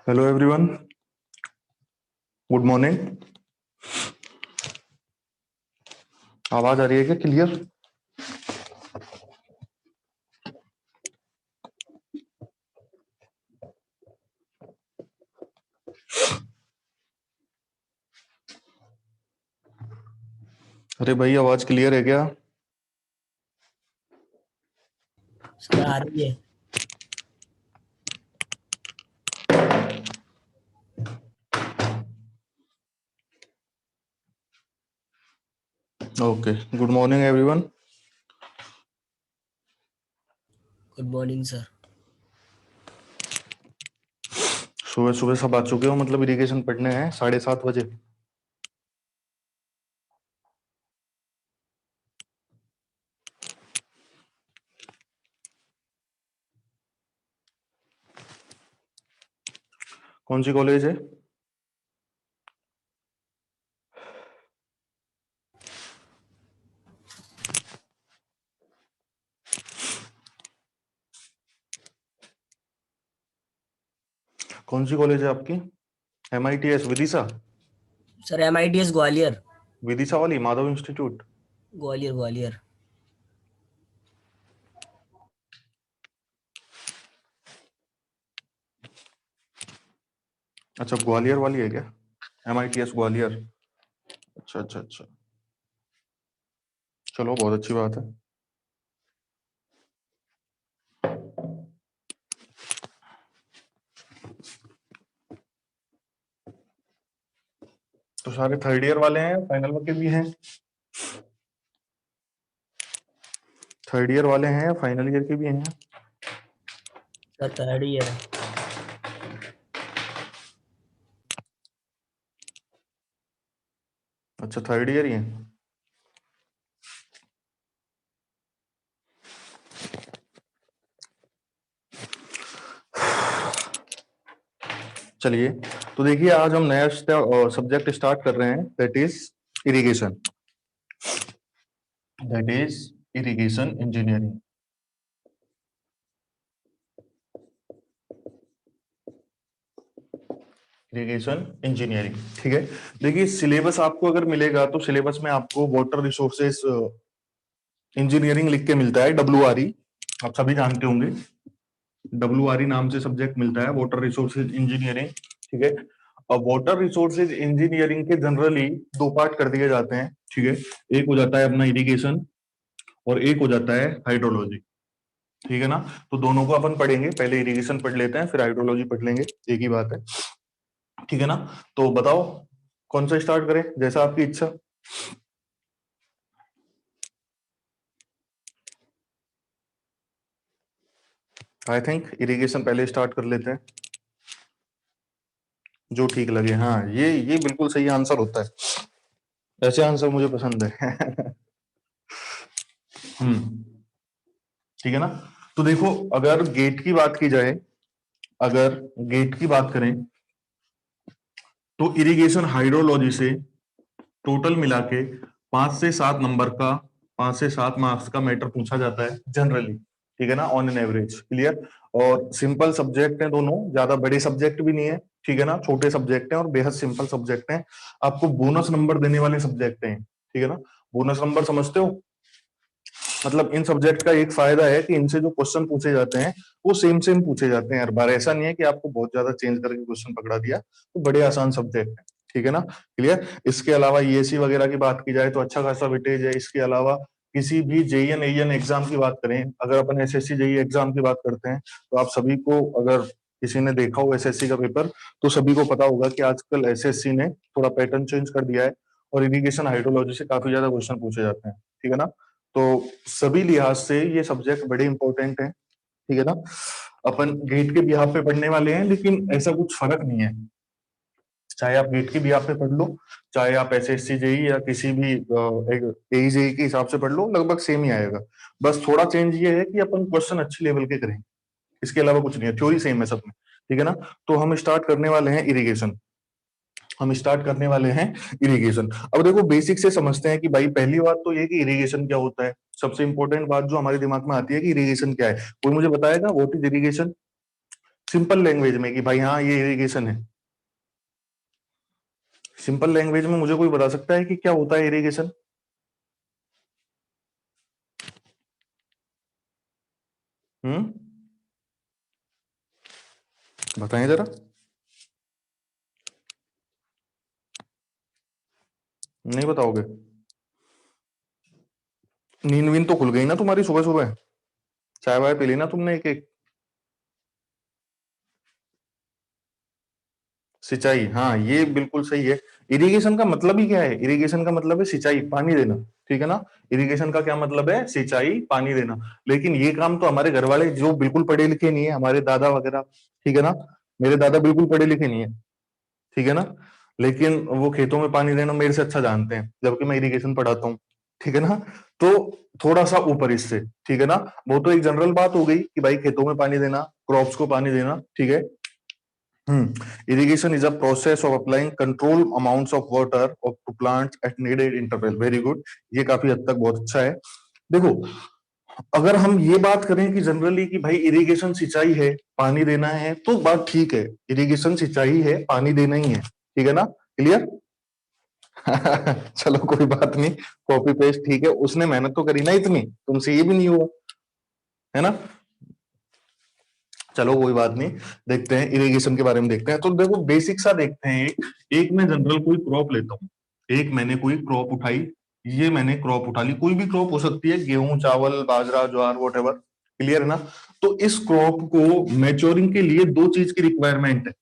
Hello everyone, good morning. आवाज आ रही है क्या क्लियर? अरे भाई, आवाज क्लियर है क्या? सर आ रही है। Okay, good morning everyone. Good morning sir. सुबह सुबह सब आ चुके हो, मतलब इरिगेशन पढ़ने हैं 7:30 बजे। कौन सी कॉलेज है? कौन सी कॉलेज है आपकी? MITS Vidisha? Sir MITS Gwalior. Vidisha वाली माधव इंस्टीट्यूट? ग्वालियर ग्वालियर। अच्छा, ग्वालियर वाली है क्या? MITS ग्वालियर। अच्छा अच्छा अच्छा, चलो बहुत अच्छी बात है। तो सारे थर्ड ईयर वाले हैं, फाइनल के भी हैं? थर्ड ईयर वाले हैं या फाइनल ईयर के भी हैं? सर थर्ड ईयर है। अच्छा, थर्ड ईयर ही हैं। चलिए, तो देखिए आज हम नया सब्जेक्ट स्टार्ट कर रहे हैं, that is irrigation. That is irrigation engineering. Irrigation engineering, ठीक है। देखिए, सिलेबस आपको अगर मिलेगा तो सिलेबस में आपको वाटर रिसोर्सेस इंजीनियरिंग लिख के मिलता है, WRE। आप सभी जानते होंगे, WRE नाम से सब्जेक्ट मिलता है, वाटर रिसोर्सेज इंजीनियरिंग, ठीक है। अब वाटर रिसोर्सेज इंजीनियरिंग के जनरली दो पार्ट कर दिए जाते हैं, ठीक है। एक हो जाता है अपना इरिगेशन और एक हो जाता है हाइड्रोलॉजी, ठीक है ना। तो दोनों को अपन पढ़ेंगे, पहले इरिगेशन पढ़ लेते हैं फिर हाइड्रोलॉजी पढ़ लेंगे, एक ही बात है, ठीक है ना। तो बताओ कौन सा स्टार्ट करें, जैसा आपकी इच्छा। आई थिंक इरिगेशन पहले स्टार्ट कर लेते हैं, जो ठीक लगे। हाँ, ये बिल्कुल सही आंसर होता है, ऐसे आंसर मुझे पसंद है। ठीक है ना। तो देखो, अगर गेट की बात की जाए, अगर गेट की बात करें तो इरिगेशन हाइड्रोलॉजी से टोटल मिला के 5 से 7 नंबर का, 5 से 7 मार्क्स का मैटर पूछा जाता है जनरली, ठीक है ना, ऑन एन एवरेज। क्लियर? और सिंपल सब्जेक्ट है दोनों, ज्यादा बड़े सब्जेक्ट भी नहीं है, ठीक है ना, छोटे सब्जेक्ट हैं और बेहद सिंपल सब्जेक्ट हैं। आपको बोनस नंबर देने वाले सब्जेक्ट हैं, ठीक है ना। बोनस नंबर समझते हो? मतलब इन सब्जेक्ट का एक फायदा है कि इनसे जो क्वेश्चन पूछे जाते हैं वो सेम सेम पूछे जाते हैं हर बार। ऐसा नहीं है कि आपको बहुत ज्यादा चेंज करके क्वेश्चन पकड़ा दिया, तो बड़े आसान सब्जेक्ट है, ठीक है ना। क्लियर? इसके अलावा ESC वगैरह की बात की जाए तो अच्छा खासा वेटेज है। इसके अलावा किसी भी JEN AEN एग्जाम की बात करें, अगर अपन SSC JEE एग्जाम की बात करते हैं, तो आप सभी को, अगर किसी ने देखा हो SSC का पेपर, तो सभी को पता होगा कि आजकल SSC ने थोड़ा पैटर्न चेंज कर दिया है और इरिगेशन हाइड्रोलॉजी से काफी ज्यादा क्वेश्चन पूछे जाते हैं, ठीक है ना। तो सभी लिहाज से ये सब्जेक्ट बड़े इंपॉर्टेंट है, ठीक है ना। अपन गेट के बिहाफ पे पढ़ने वाले हैं, लेकिन ऐसा कुछ फर्क नहीं है, चाहे आप गेट के बिहाफ पे पढ़ लो, चाहे आप SSC JEE या किसी भी AE JEE के हिसाब से पढ़ लो, लगभग सेम ही आएगा। बस थोड़ा चेंज ये है कि अपन क्वेश्चन अच्छे लेवल के करें, इसके अलावा कुछ नहीं है, थ्योरी सेम है सब में, ठीक है ना। तो हम स्टार्ट करने वाले हैं इरिगेशन। हम स्टार्ट करने वाले हैं इरिगेशन। अब देखो, बेसिक से समझते हैं कि भाई, पहली बात तो ये कि इरिगेशन क्या होता है। सबसे इंपॉर्टेंट बात जो हमारे दिमाग में आती है कि इरिगेशन क्या है, कोई मुझे बताएगा what is irrigation? Simple language में कि भाई हाँ ये इरिगेशन है। सिंपल लैंग्वेज में मुझे कोई बता सकता है कि क्या होता है इरिगेशन? हम्म, बताएं जरा। नहीं बताओगे? नींद वींद तो खुल गई ना तुम्हारी सुबह सुबह? चाय वाय पी ली ना तुमने एक एक? सिंचाई, हाँ ये बिल्कुल सही है। इरिगेशन का मतलब ही क्या है? इरिगेशन का मतलब है सिंचाई, पानी देना। ठीक है ना? इरिगेशन का क्या मतलब है? सिंचाई, पानी देना। लेकिन ये काम तो हमारे घर वाले जो बिल्कुल पढ़े लिखे नहीं है, हमारे दादा वगैरह, ठीक है ना, मेरे दादा बिल्कुल पढ़े लिखे नहीं है, ठीक है ना, लेकिन वो खेतों में पानी देना मेरे से अच्छा जानते हैं, जबकि मैं इरिगेशन पढ़ाता हूँ। ठीक है ना? तो थोड़ा सा ऊपर इससे, ठीक है ना। वो तो एक जनरल बात हो गई कि भाई खेतों में पानी देना, क्रॉप्स को पानी देना, ठीक है। Irrigation is a process of applying control amounts of water of to plants at needed interval. Very good. ये काफी हद तक बहुत अच्छा है। देखो, अगर हम ये बात करें कि जनरली कि भाई इरिगेशन सिंचाई है, पानी देना है, तो बात ठीक है। इरिगेशन सिंचाई है, पानी देना ही है, ठीक है ना? क्लियर? चलो कोई बात नहीं, कॉपी पेस्ट ठीक है, उसने मेहनत तो करी ना इतनी, तुमसे ये भी नहीं हुआ, है ना? चलो कोई बात नहीं, देखते हैं इरिगेशन के बारे में देखते हैं। तो देखो बेसिक सा देखते हैं। एक मैं जनरल कोई क्रॉप लेता हूँ, एक मैंने कोई क्रॉप उठाई, ये मैंने क्रॉप उठा ली, कोई भी क्रॉप हो सकती है, गेहूं, चावल, बाजरा, ज्वार, वॉटेवर। क्लियर है ना? तो इस क्रॉप को मैच्योरिंग के लिए दो चीज की रिक्वायरमेंट है।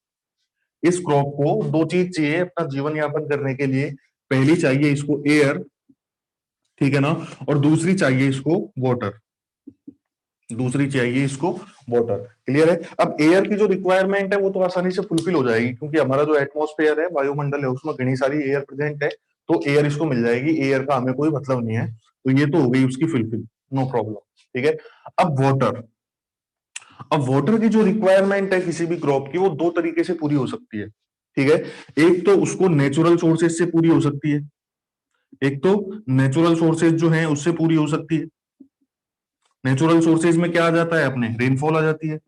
इस क्रॉप को दो चीज चाहिए अपना जीवन यापन करने के लिए। पहली चाहिए इसको एयर, ठीक है ना, और दूसरी चाहिए इसको वाटर। दूसरी चाहिए इसको वाटर। क्लियर है? अब एयर की जो रिक्वायरमेंट है वो तो आसानी से फुलफिल हो जाएगी, क्योंकि हमारा जो एटमॉस्फेयर है, वायुमंडल है, उसमें घनी सारी एयर प्रेजेंट है, तो एयर इसको मिल जाएगी, एयर का हमें कोई मतलब नहीं है। तो ये तो हो गई उसकी फुलफिल, नो प्रॉब्लम। ठीक है। अब वाटर, अब वाटर की जो रिक्वायरमेंट है किसी भी क्रॉप की, वो दो तरीके से पूरी हो सकती है। ठीक है। एक तो उसको नेचुरल सोर्सेज से पूरी हो सकती है, एक तो नेचुरल सोर्सेज जो है उससे पूरी हो सकती है। नेचुरल सोर्सेज में क्या आ जाता है अपने? रेनफॉल आ जाती है।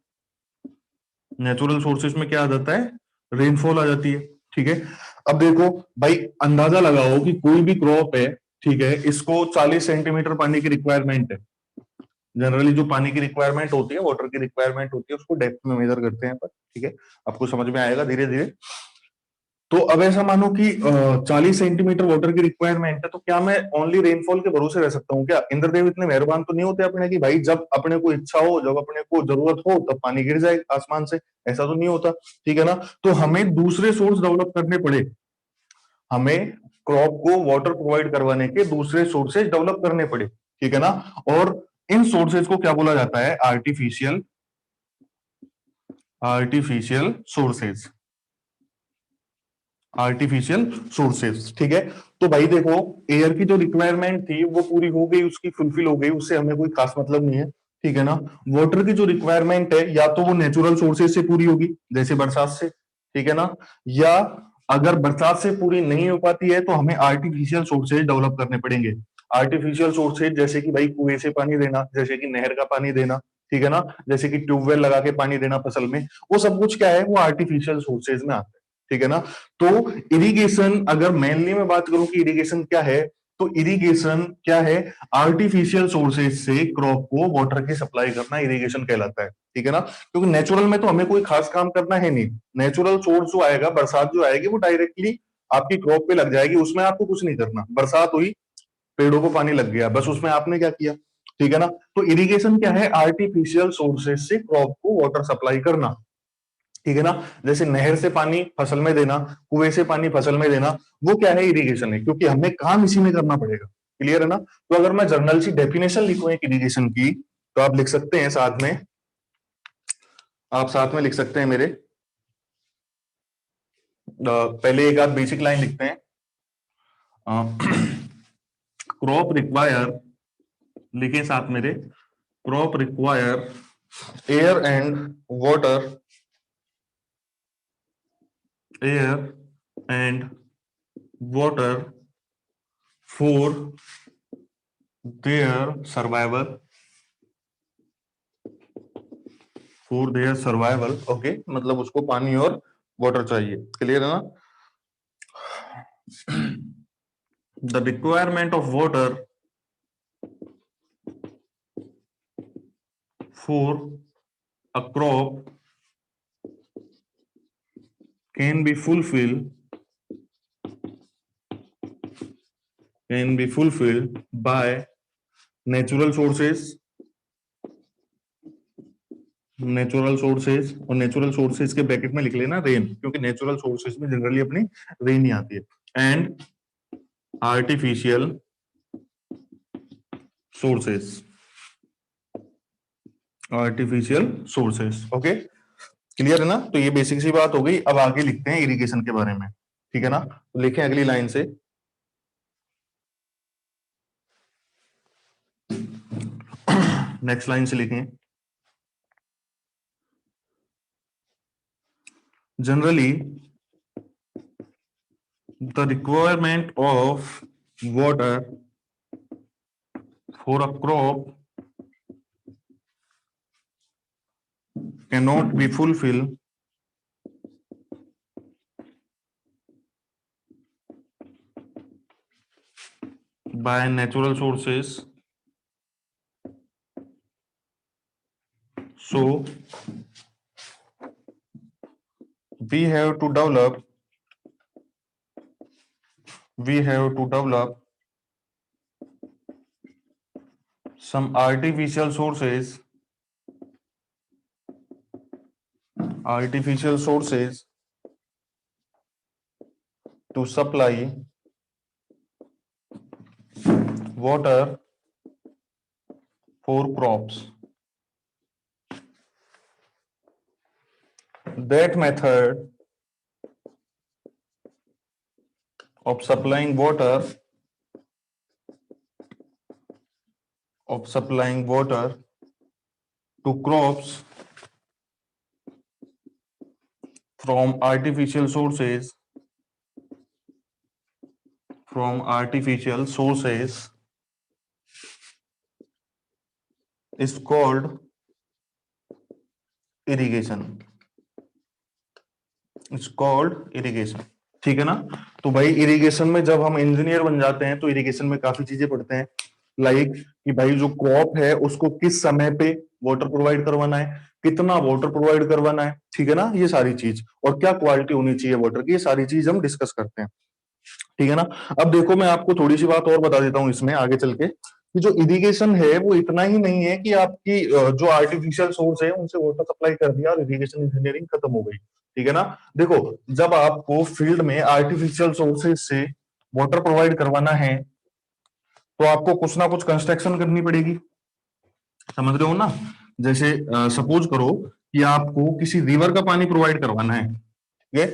नेचुरल सोर्सेज में क्या आ जाता है? रेनफॉल आ जाती है। ठीक है। अब देखो भाई, अंदाजा लगाओ कि कोई भी क्रॉप है, ठीक है, इसको 40 सेंटीमीटर पानी की रिक्वायरमेंट है। जनरली जो पानी की रिक्वायरमेंट होती है, वाटर की रिक्वायरमेंट होती है, उसको डेप्थ में मेजर करते हैं पर, ठीक है, आपको समझ में आएगा धीरे धीरे। तो अब ऐसा मानो कि 40 सेंटीमीटर वाटर की रिक्वायरमेंट है, तो क्या मैं ओनली रेनफॉल के भरोसे रह सकता हूँ क्या? इंद्रदेव इतने मेहरबान तो नहीं होते अपने कि भाई जब अपने को इच्छा हो, जब अपने को जरूरत हो, तब पानी गिर जाए आसमान से? ऐसा तो नहीं होता। ठीक है ना? तो हमें दूसरे सोर्स डेवलप करने पड़े, हमें क्रॉप को वाटर प्रोवाइड करवाने के दूसरे सोर्सेज डेवलप करने पड़े। ठीक है ना? और इन सोर्सेज को क्या बोला जाता है? Artificial, artificial sources, artificial sources. ठीक है। तो भाई देखो, एयर की जो रिक्वायरमेंट थी वो पूरी हो गई, उसकी फुलफिल हो गई, उससे हमें कोई खास मतलब नहीं है। ठीक है ना? वाटर की जो रिक्वायरमेंट है, या तो वो नेचुरल सोर्सेज से पूरी होगी, जैसे बरसात से, ठीक है ना, या अगर बरसात से पूरी नहीं हो पाती है तो हमें आर्टिफिशियल सोर्सेज डेवलप करने पड़ेंगे। आर्टिफिशियल सोर्सेज जैसे कि भाई कुएं से पानी देना, जैसे कि नहर का पानी देना, ठीक है ना, जैसे कि ट्यूबवेल लगा के पानी देना फसल में, वो सब कुछ क्या है? वो आर्टिफिशियल सोर्सेज में आता है। ठीक है ना? तो इरिगेशन, अगर मेनली मैं बात करूं कि इरिगेशन क्या है, तो इरिगेशन क्या है? आर्टिफिशियल सोर्सेज से क्रॉप को वाटर की सप्लाई करना इरिगेशन कहलाता है। ठीक है ना? क्योंकि नेचुरल में तो हमें कोई खास काम करना है नहीं। नेचुरल सोर्स जो आएगा, बरसात जो आएगी, वो डायरेक्टली आपकी क्रॉप पे लग जाएगी, उसमें आपको कुछ नहीं करना। बरसात हुई, पेड़ों को पानी लग गया, बस उसमें आपने क्या किया? ठीक है ना? तो इरिगेशन क्या है? आर्टिफिशियल सोर्सेज से क्रॉप को वाटर सप्लाई करना। ठीक है ना? जैसे नहर से पानी फसल में देना, कुएं से पानी फसल में देना, वो क्या है? इरिगेशन है, क्योंकि हमें काम इसी में करना पड़ेगा। क्लियर है ना? तो अगर मैं जर्नल सी डेफिनेशन लिखूं एक इरिगेशन की, तो आप लिख सकते हैं साथ में, आप साथ में लिख सकते हैं मेरे। पहले एक आध बेसिक लाइन लिखते हैं। क्रॉप रिक्वायर, लिखे साथ मेरे, crop require air and water, air and water for their survival, for their survival, okay, मतलब उसको पानी और वाटर चाहिए, क्लियर है ना। The requirement of water for a crop can be fulfilled by natural sources, और नेचुरल सोर्सेज के bracket में लिख लेना रेन, क्योंकि नेचुरल सोर्सेज में जनरली अपनी रेन ही आती है, and artificial sources, okay, clear है ना। तो ये बेसिक सी बात हो गई। अब आगे लिखते हैं इरिगेशन के बारे में, ठीक है ना। तो लिखें अगली लाइन से, नेक्स्ट लाइन से लिखें, generally the requirement of water for a crop cannot be fulfilled by natural sources, so we have to develop some artificial sources to supply water for crops. That method of supplying water to crops from artificial sources is called irrigation. ठीक है ना। तो भाई irrigation में जब हम engineer बन जाते हैं तो इरिगेशन में काफी चीजें पढ़ते हैं, लाइक कि भाई जो क्रॉप है उसको किस समय पे वाटर प्रोवाइड करवाना है, कितना वाटर प्रोवाइड करवाना है, ठीक है ना, ये सारी चीज, और क्या क्वालिटी होनी चाहिए वाटर की, ये सारी चीज हम डिस्कस करते हैं, ठीक है ना। अब देखो मैं आपको थोड़ी सी बात और बता देता हूँ इसमें आगे चल के, कि जो इरिगेशन है वो इतना ही नहीं है कि आपकी जो आर्टिफिशियल सोर्स है उनसे वाटर सप्लाई कर दिया और इरिगेशन इंजीनियरिंग खत्म हो गई, ठीक है ना। देखो जब आपको फील्ड में आर्टिफिशियल सोर्सेज से वाटर प्रोवाइड करवाना है तो आपको कुछ ना कुछ कंस्ट्रक्शन करनी पड़ेगी, समझ रहे हो ना। जैसे सपोज करो कि आपको किसी रिवर का पानी प्रोवाइड करवाना है, ठीक है,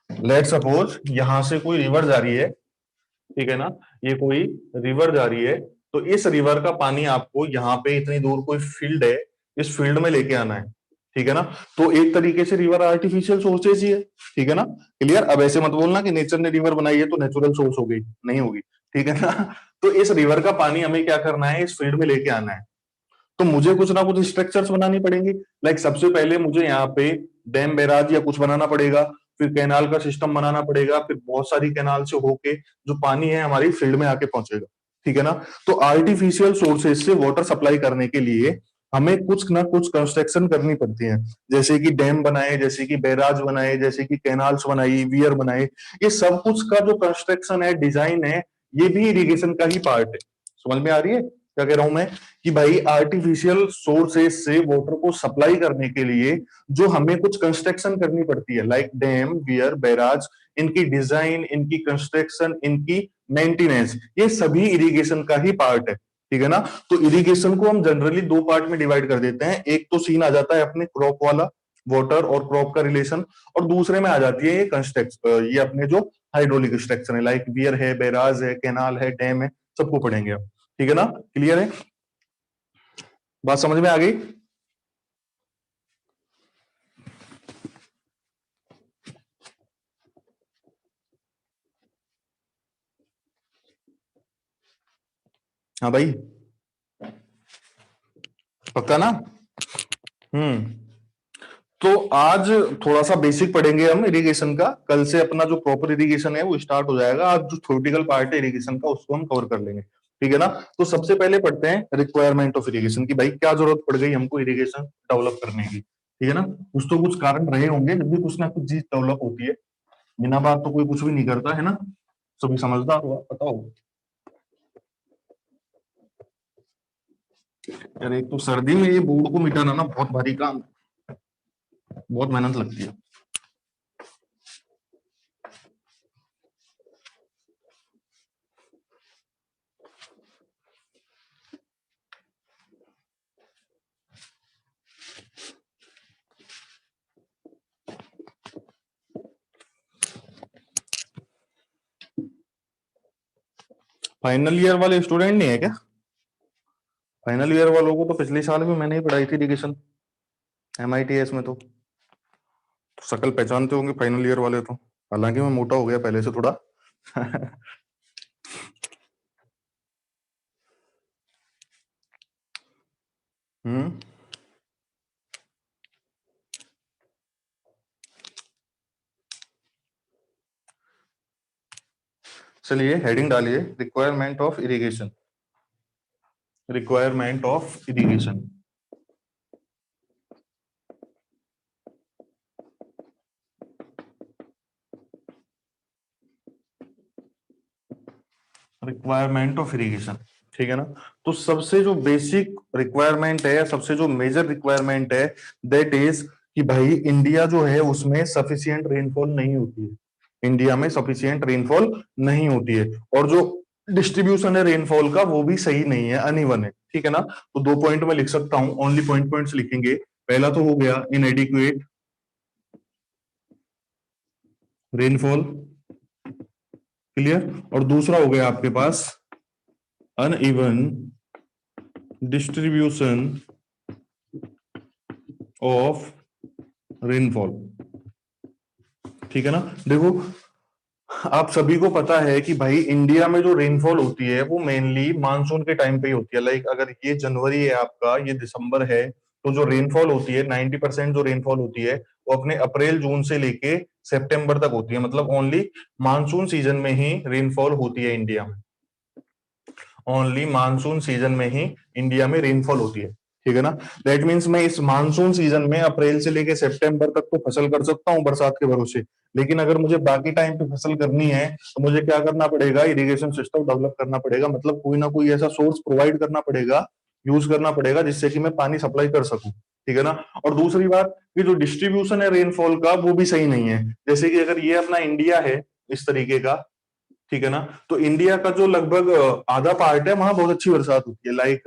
लेट सपोज यहां से कोई रिवर जा रही है, ठीक है ना, ये कोई रिवर जा रही है, तो इस रिवर का पानी आपको यहाँ पे इतनी दूर कोई फील्ड है, इस फील्ड में लेके आना है, ठीक है ना। तो एक तरीके से रिवर आर्टिफिशियल सोर्सेज ही है, ठीक है ना, क्लियर। अब ऐसे मत बोलना कि नेचर ने रिवर बनाई है तो नेचुरल सोर्स हो गई, नहीं होगी, ठीक है ना। तो इस रिवर का पानी हमें क्या करना है, इस फील्ड में लेके आना है, तो मुझे कुछ ना कुछ स्ट्रक्चर्स बनानी पड़ेंगी, लाइक सबसे पहले मुझे यहाँ पे डैम बैराज या कुछ बनाना पड़ेगा, फिर कैनाल का सिस्टम बनाना पड़ेगा, फिर बहुत सारी कैनाल से होके जो पानी है हमारी फील्ड में आके पहुंचेगा, ठीक है ना। तो आर्टिफिशियल सोर्सेज से वाटर सप्लाई करने के लिए हमें कुछ ना कुछ कंस्ट्रक्शन करनी पड़ती है, जैसे कि डैम बनाए, जैसे कि बैराज बनाए, जैसे कि कैनाल्स बनाई, वियर बनाए, ये सब कुछ का जो कंस्ट्रक्शन है, डिजाइन है, ये भी इरिगेशन का ही पार्ट है। समझ में आ रही है क्या कह रहा हूं मैं, कि भाई आर्टिफिशियल सोर्सेज से वाटर को सप्लाई करने के लिए जो हमें कुछ कंस्ट्रक्शन करनी पड़ती है, लाइक डैम, वियर, बैराज, इनकी डिजाइन, इनकी कंस्ट्रक्शन, इनकी मेंटेनेंस, ये सभी इरिगेशन का ही पार्ट है, ठीक है ना। तो इरिगेशन को हम जनरली दो पार्ट में डिवाइड कर देते हैं, एक तो सीन आ जाता है अपने क्रॉप वाला, वाटर और क्रॉप का रिलेशन, और दूसरे में आ जाती है ये कंस्ट्रक्शन, ये अपने जो हाइड्रोलिक स्ट्रक्चर है, लाइक वियर है, बैराज है, कैनाल है, डैम है, सबको पढ़ेंगे अब, ठीक है ना, क्लियर है, बात समझ में आ गई। हाँ भाई, पक्का ना। हम्म तो आज थोड़ा सा बेसिक पढ़ेंगे हम इरिगेशन का, कल से अपना जो प्रॉपर इरिगेशन है वो स्टार्ट हो जाएगा। आज जो थ्योरेटिकल पार्ट है इरिगेशन का उसको हम कवर कर लेंगे, ठीक है ना। तो सबसे पहले पढ़ते हैं रिक्वायरमेंट ऑफ इरिगेशन की, भाई क्या जरूरत पड़ गई हमको इरिगेशन डेवलप करने की, ठीक है ना। कुछ तो कुछ कारण रहे होंगे, जब भी कुछ ना कुछ चीज डेवलप होती है, बिना बात तो कोई कुछ भी नहीं करता है ना, सभी समझदार हुआ। बताओ यार, एक तो सर्दी में ये बोर्ड को मिटाना ना बहुत भारी काम, बहुत मेहनत लगती है। फाइनल ईयर वाले स्टूडेंट नहीं है क्या? फाइनल ईयर वालों को तो पिछले साल भी मैंने ही पढ़ाई थी इरिगेशन MITS में, तो शकल पहचानते होंगे फाइनल ईयर वाले तो, हालांकि मैं मोटा हो गया पहले से थोड़ा। हम्म। चलिए हेडिंग डालिए, requirement of irrigation, requirement of irrigation. Requirement of irrigation, ठीक है ना। तो सबसे जो बेसिक रिक्वायरमेंट है, सबसे जो मेजर रिक्वायरमेंट है, दैट इज कि भाई इंडिया जो है उसमें सफिशियंट रेनफॉल नहीं होती है, इंडिया में सफिशियंट रेनफॉल नहीं होती है, और जो डिस्ट्रीब्यूशन है रेनफॉल का वो भी सही नहीं है, अनइवन है, ठीक है ना। तो 2 पॉइंट में लिख सकता हूं, ओनली पॉइंट्स लिखेंगे। पहला तो हो गया इनएडिक्वेट रेनफॉल, क्लियर, और दूसरा हो गया आपके पास अनइवन डिस्ट्रीब्यूशन ऑफ रेनफॉल, ठीक है ना। देखो आप सभी को पता है कि भाई इंडिया में जो रेनफॉल होती है वो मेनली मानसून के टाइम पे ही होती है। लाइक अगर ये जनवरी है आपका, ये दिसंबर है, तो जो रेनफॉल होती है 90% जो रेनफॉल होती है वो अपने अप्रैल जून से लेके सितंबर तक होती है, मतलब ओनली मानसून सीजन में ही रेनफॉल होती है इंडिया में, ओनली मानसून सीजन में ही इंडिया में रेनफॉल होती है, ठीक है ना। दैट मीन्स मैं इस मानसून सीजन में अप्रैल से लेके सितंबर तक तो फसल कर सकता हूँ बरसात के भरोसे, लेकिन अगर मुझे बाकी टाइम पे फसल करनी है तो मुझे क्या करना पड़ेगा, इरिगेशन सिस्टम डेवलप करना पड़ेगा, मतलब कोई ना कोई ऐसा सोर्स प्रोवाइड करना पड़ेगा, यूज करना पड़ेगा, जिससे कि मैं पानी सप्लाई कर सकूं, ठीक है ना। और दूसरी बात कि जो डिस्ट्रीब्यूशन है रेनफॉल का वो भी सही नहीं है। जैसे कि अगर ये अपना इंडिया है इस तरीके का, ठीक है ना, तो इंडिया का जो लगभग आधा पार्ट है वहां बहुत अच्छी बरसात होती है। लाइक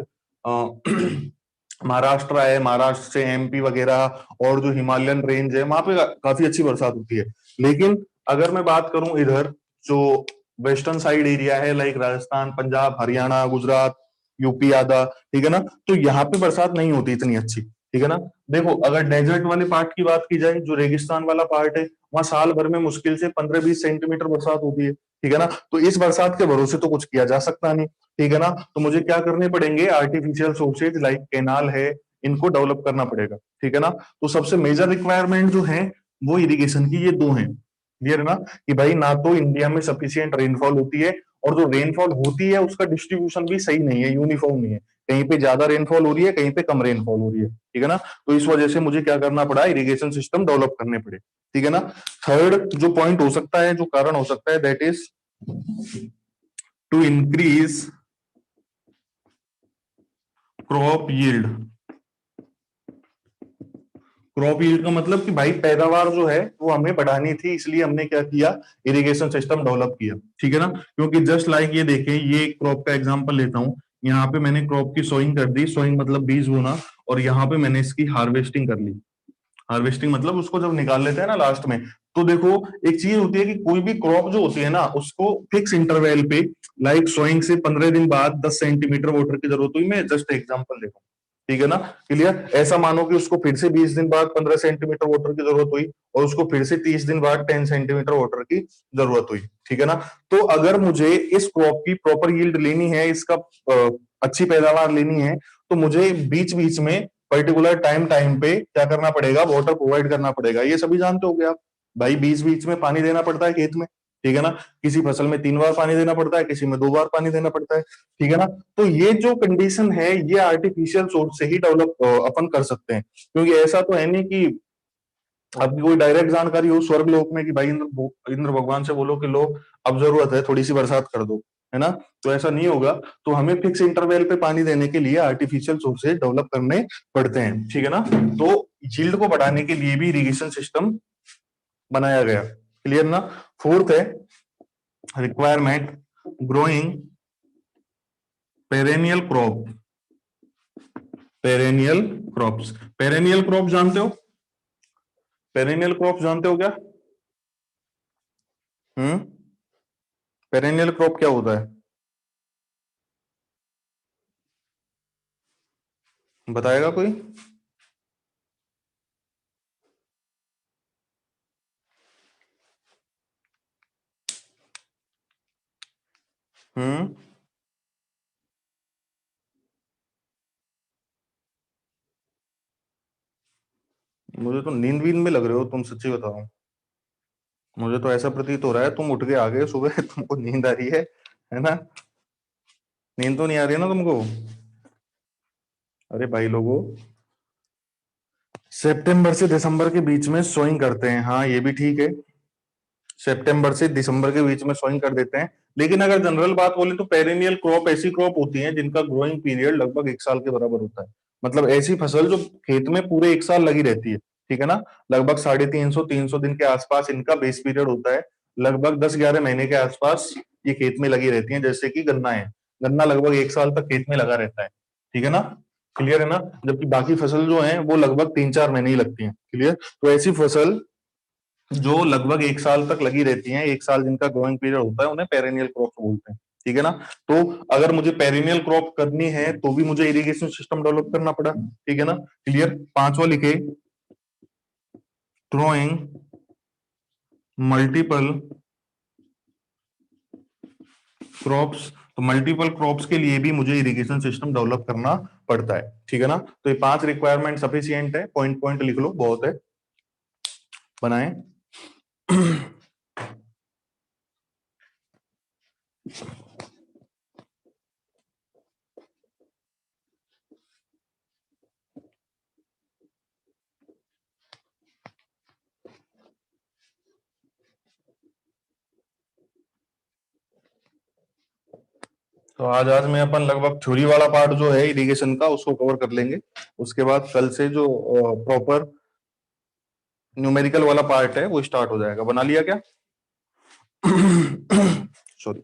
महाराष्ट्र है, महाराष्ट्र से MP वगैरह और जो हिमालयन रेंज है वहां पे काफी अच्छी बरसात होती है। लेकिन अगर मैं बात करूं इधर जो वेस्टर्न साइड एरिया है, लाइक राजस्थान, पंजाब, हरियाणा, गुजरात, यूपी आधा, ठीक है ना, तो यहाँ पे बरसात नहीं होती इतनी अच्छी, ठीक है ना। देखो अगर डेजर्ट वाले पार्ट की बात की जाए, जो रेगिस्तान वाला पार्ट है, वहां साल भर में मुश्किल से 15-20 सेंटीमीटर बरसात होती है, ठीक है ना। तो इस बरसात के भरोसे तो कुछ किया जा सकता नहीं, ठीक है ना। तो मुझे क्या करने पड़ेंगे, आर्टिफिशियल सोर्सेज लाइक कैनाल है, इनको डेवलप करना पड़ेगा, ठीक है ना। तो सबसे मेजर रिक्वायरमेंट जो है वो इरिगेशन की ये दो हैं, क्लियर है ना, कि भाई ना तो इंडिया में सफिशियंट रेनफॉल होती है, और जो रेनफॉल होती है उसका डिस्ट्रीब्यूशन भी सही नहीं है, यूनिफॉर्म नहीं है, कहीं पे ज्यादा रेनफॉल हो रही है, कहीं पे कम रेनफॉल हो रही है, ठीक है ना। तो इस वजह से मुझे क्या करना पड़ा, इरिगेशन सिस्टम डेवलप करने पड़े, ठीक है ना। थर्ड जो पॉइंट हो सकता है, जो कारण हो सकता है, that is to increase crop yield. Crop yield का मतलब कि भाई पैदावार जो है वो हमें बढ़ानी थी, इसलिए हमने क्या किया, इरिगेशन सिस्टम डेवलप किया, ठीक है ना। क्योंकि जस्ट लाइक ये देखें, ये क्रॉप का एग्जांपल लेता हूं, यहाँ पे मैंने क्रॉप की सोइंग कर दी, सोइंग मतलब बीज बोना, और यहाँ पे मैंने इसकी हार्वेस्टिंग कर ली। हार्वेस्टिंग मतलब उसको जब निकाल लेते हैं ना लास्ट में, तो देखो एक चीज होती है कि कोई भी क्रॉप जो होती है ना उसको फिक्स इंटरवल पे, लाइक सोइंग से 15 दिन बाद 10 सेंटीमीटर वाटर की जरूरत हुई, मैं जस्ट एग्जांपल देखो, ठीक है ना, क्लियर। ऐसा मानो कि उसको फिर से 20 दिन बाद 15 सेंटीमीटर वाटर की जरूरत हुई, और उसको फिर से 30 दिन बाद 10 सेंटीमीटर वाटर की जरूरत हुई, ठीक है ना। तो अगर मुझे इस क्रॉप की प्रॉपर यील्ड लेनी है, इसका अच्छी पैदावार लेनी है, तो मुझे बीच बीच में पर्टिकुलर टाइम पे क्या करना पड़ेगा, वाटर प्रोवाइड करना पड़ेगा। ये सभी जानते हो आप भाई, बीच बीच में पानी देना पड़ता है खेत में, ठीक है ना। किसी फसल में 3 बार पानी देना पड़ता है, किसी में 2 बार पानी देना पड़ता है, ठीक है ना। तो ये जो कंडीशन है ये आर्टिफिशियल सोर्स से ही डेवलप अपन कर सकते हैं, क्योंकि ऐसा तो है नहीं कि आपकी कोई डायरेक्ट जानकारी हो स्वर्ग लोक में कि भाई इंद्र भगवान से बोलो कि लो अब जरूरत है थोड़ी सी बरसात कर दो, है ना। तो ऐसा नहीं होगा। तो हमें फिक्स इंटरवल पे पानी देने के लिए आर्टिफिशियल सोर्सेज डेवलप करने पड़ते हैं, ठीक है ना। तो यील्ड को बढ़ाने के लिए भी इरिगेशन सिस्टम बनाया गया। क्लियर ना। फोर्थ है requirement, growing perennial crop. Perennial crops, perennial crop जानते हो, पेरेनियल क्रॉप जानते हो क्या? पेरेनियल क्रॉप क्या होता है, बताएगा कोई? हम्म मुझे तो नींद वींद में लग रहे हो तुम, सच्ची बताओ। मुझे तो ऐसा प्रतीत हो रहा है तुम उठ के आ गए सुबह तुमको नींद आ रही है ना। नींद तो नहीं आ रही है ना तुमको? अरे भाई लोगों, सितंबर से दिसंबर के बीच में सोइंग करते हैं, हाँ ये भी ठीक है। सितंबर से दिसंबर के बीच में सोइंग कर देते हैं। लेकिन अगर जनरल बात बोले तो पेरेनियल क्रॉप ऐसी क्रॉप होती है जिनका ग्रोइंग पीरियड लगभग 1 साल के बराबर होता है। मतलब ऐसी फसल जो खेत में पूरे 1 साल लगी रहती है, ठीक है ना। लगभग 350 दिन के आसपास इनका बेस पीरियड होता है। लगभग 10-11 महीने के आसपास ये खेत में लगी रहती है, जैसे कि गन्ना है। गन्ना लगभग 1 साल तक खेत में लगा रहता है, ठीक है ना। क्लियर है ना। जबकि बाकी फसल जो है वो लगभग 3-4 महीने ही लगती है। क्लियर। तो ऐसी फसल जो लगभग 1 साल तक लगी रहती हैं, 1 साल जिनका ग्रोइंग पीरियड होता है, उन्हें पेरेनियल क्रॉप बोलते हैं, ठीक है ना। तो अगर मुझे पेरेनियल क्रॉप करनी है तो भी मुझे इरिगेशन सिस्टम डेवलप करना पड़ा, ठीक है ना। क्लियर। पांचवा लिखे, थ्रोइंग मल्टीपल क्रॉप्स। तो मल्टीपल क्रॉप्स के लिए भी मुझे इरिगेशन सिस्टम डेवलप करना पड़ता है, ठीक है ना। तो ये 5 रिक्वायरमेंट सफिशियंट है, पॉइंट पॉइंट लिख लो, बहुत है, बनाए। तो आज में अपन लगभग थ्योरी वाला पार्ट जो है इरिगेशन का उसको कवर कर लेंगे। उसके बाद कल से जो प्रॉपर न्यूमेरिकल वाला पार्ट है वो स्टार्ट हो जाएगा। बना लिया क्या? सॉरी।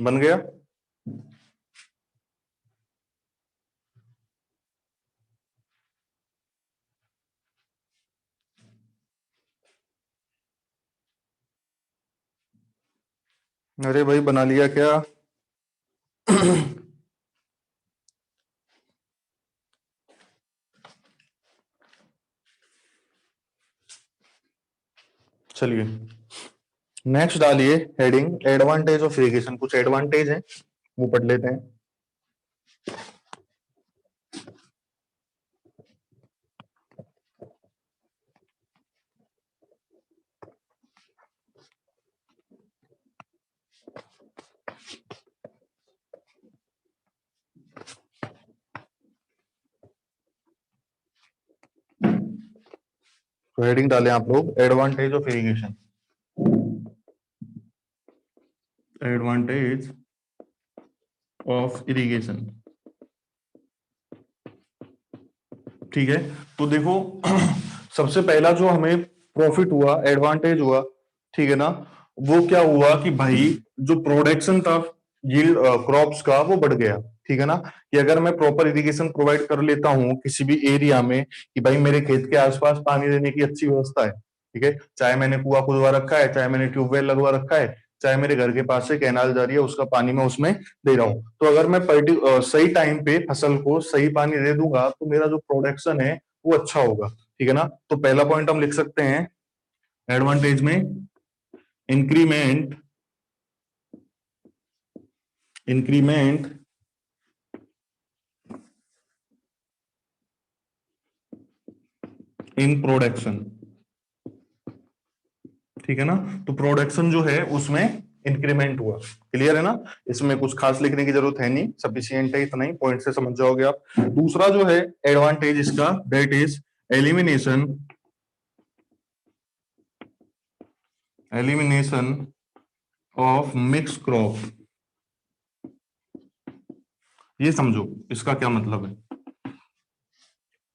बन गया। अरे भाई बना लिया क्या? चलिए नेक्स्ट डालिए हेडिंग, एडवांटेज ऑफ इरिगेशन। कुछ एडवांटेज है वो पढ़ लेते हैं। तो हेडिंग डालें आप लोग, advantage of irrigation. Advantage of irrigation, ठीक है। तो देखो सबसे पहला जो हमें प्रॉफिट हुआ, एडवांटेज हुआ, ठीक है ना, वो क्या हुआ कि भाई जो प्रोडक्शन था यील्ड क्रॉप्स का वो बढ़ गया, ठीक है ना। कि अगर मैं प्रॉपर इरिगेशन प्रोवाइड कर लेता हूँ किसी भी एरिया में कि भाई मेरे खेत के आसपास पानी देने की अच्छी व्यवस्था है, ठीक है, चाहे मैंने कुआं खुदवा रखा है, चाहे मैंने ट्यूबवेल लगवा रखा है, चाहे मेरे घर के पास से कैनाल जा रही है उसका पानी मैं उसमें दे रहा हूँ, तो अगर मैं सही टाइम पे फसल को सही पानी दे दूंगा तो मेरा जो प्रोडक्शन है वो अच्छा होगा, ठीक है ना। तो पहला पॉइंट हम लिख सकते हैं एडवांटेज में, इंक्रीमेंट इंक्रीमेंट इन प्रोडक्शन, ठीक है ना। तो प्रोडक्शन जो है उसमें इंक्रीमेंट हुआ, क्लियर है ना। इसमें कुछ खास लिखने की जरूरत है नहीं, सफिशिएंट है, इतना ही पॉइंट से समझ जाओगे आप। दूसरा जो है एडवांटेज इसका, that is elimination elimination of mix crop. ये समझो इसका क्या मतलब है।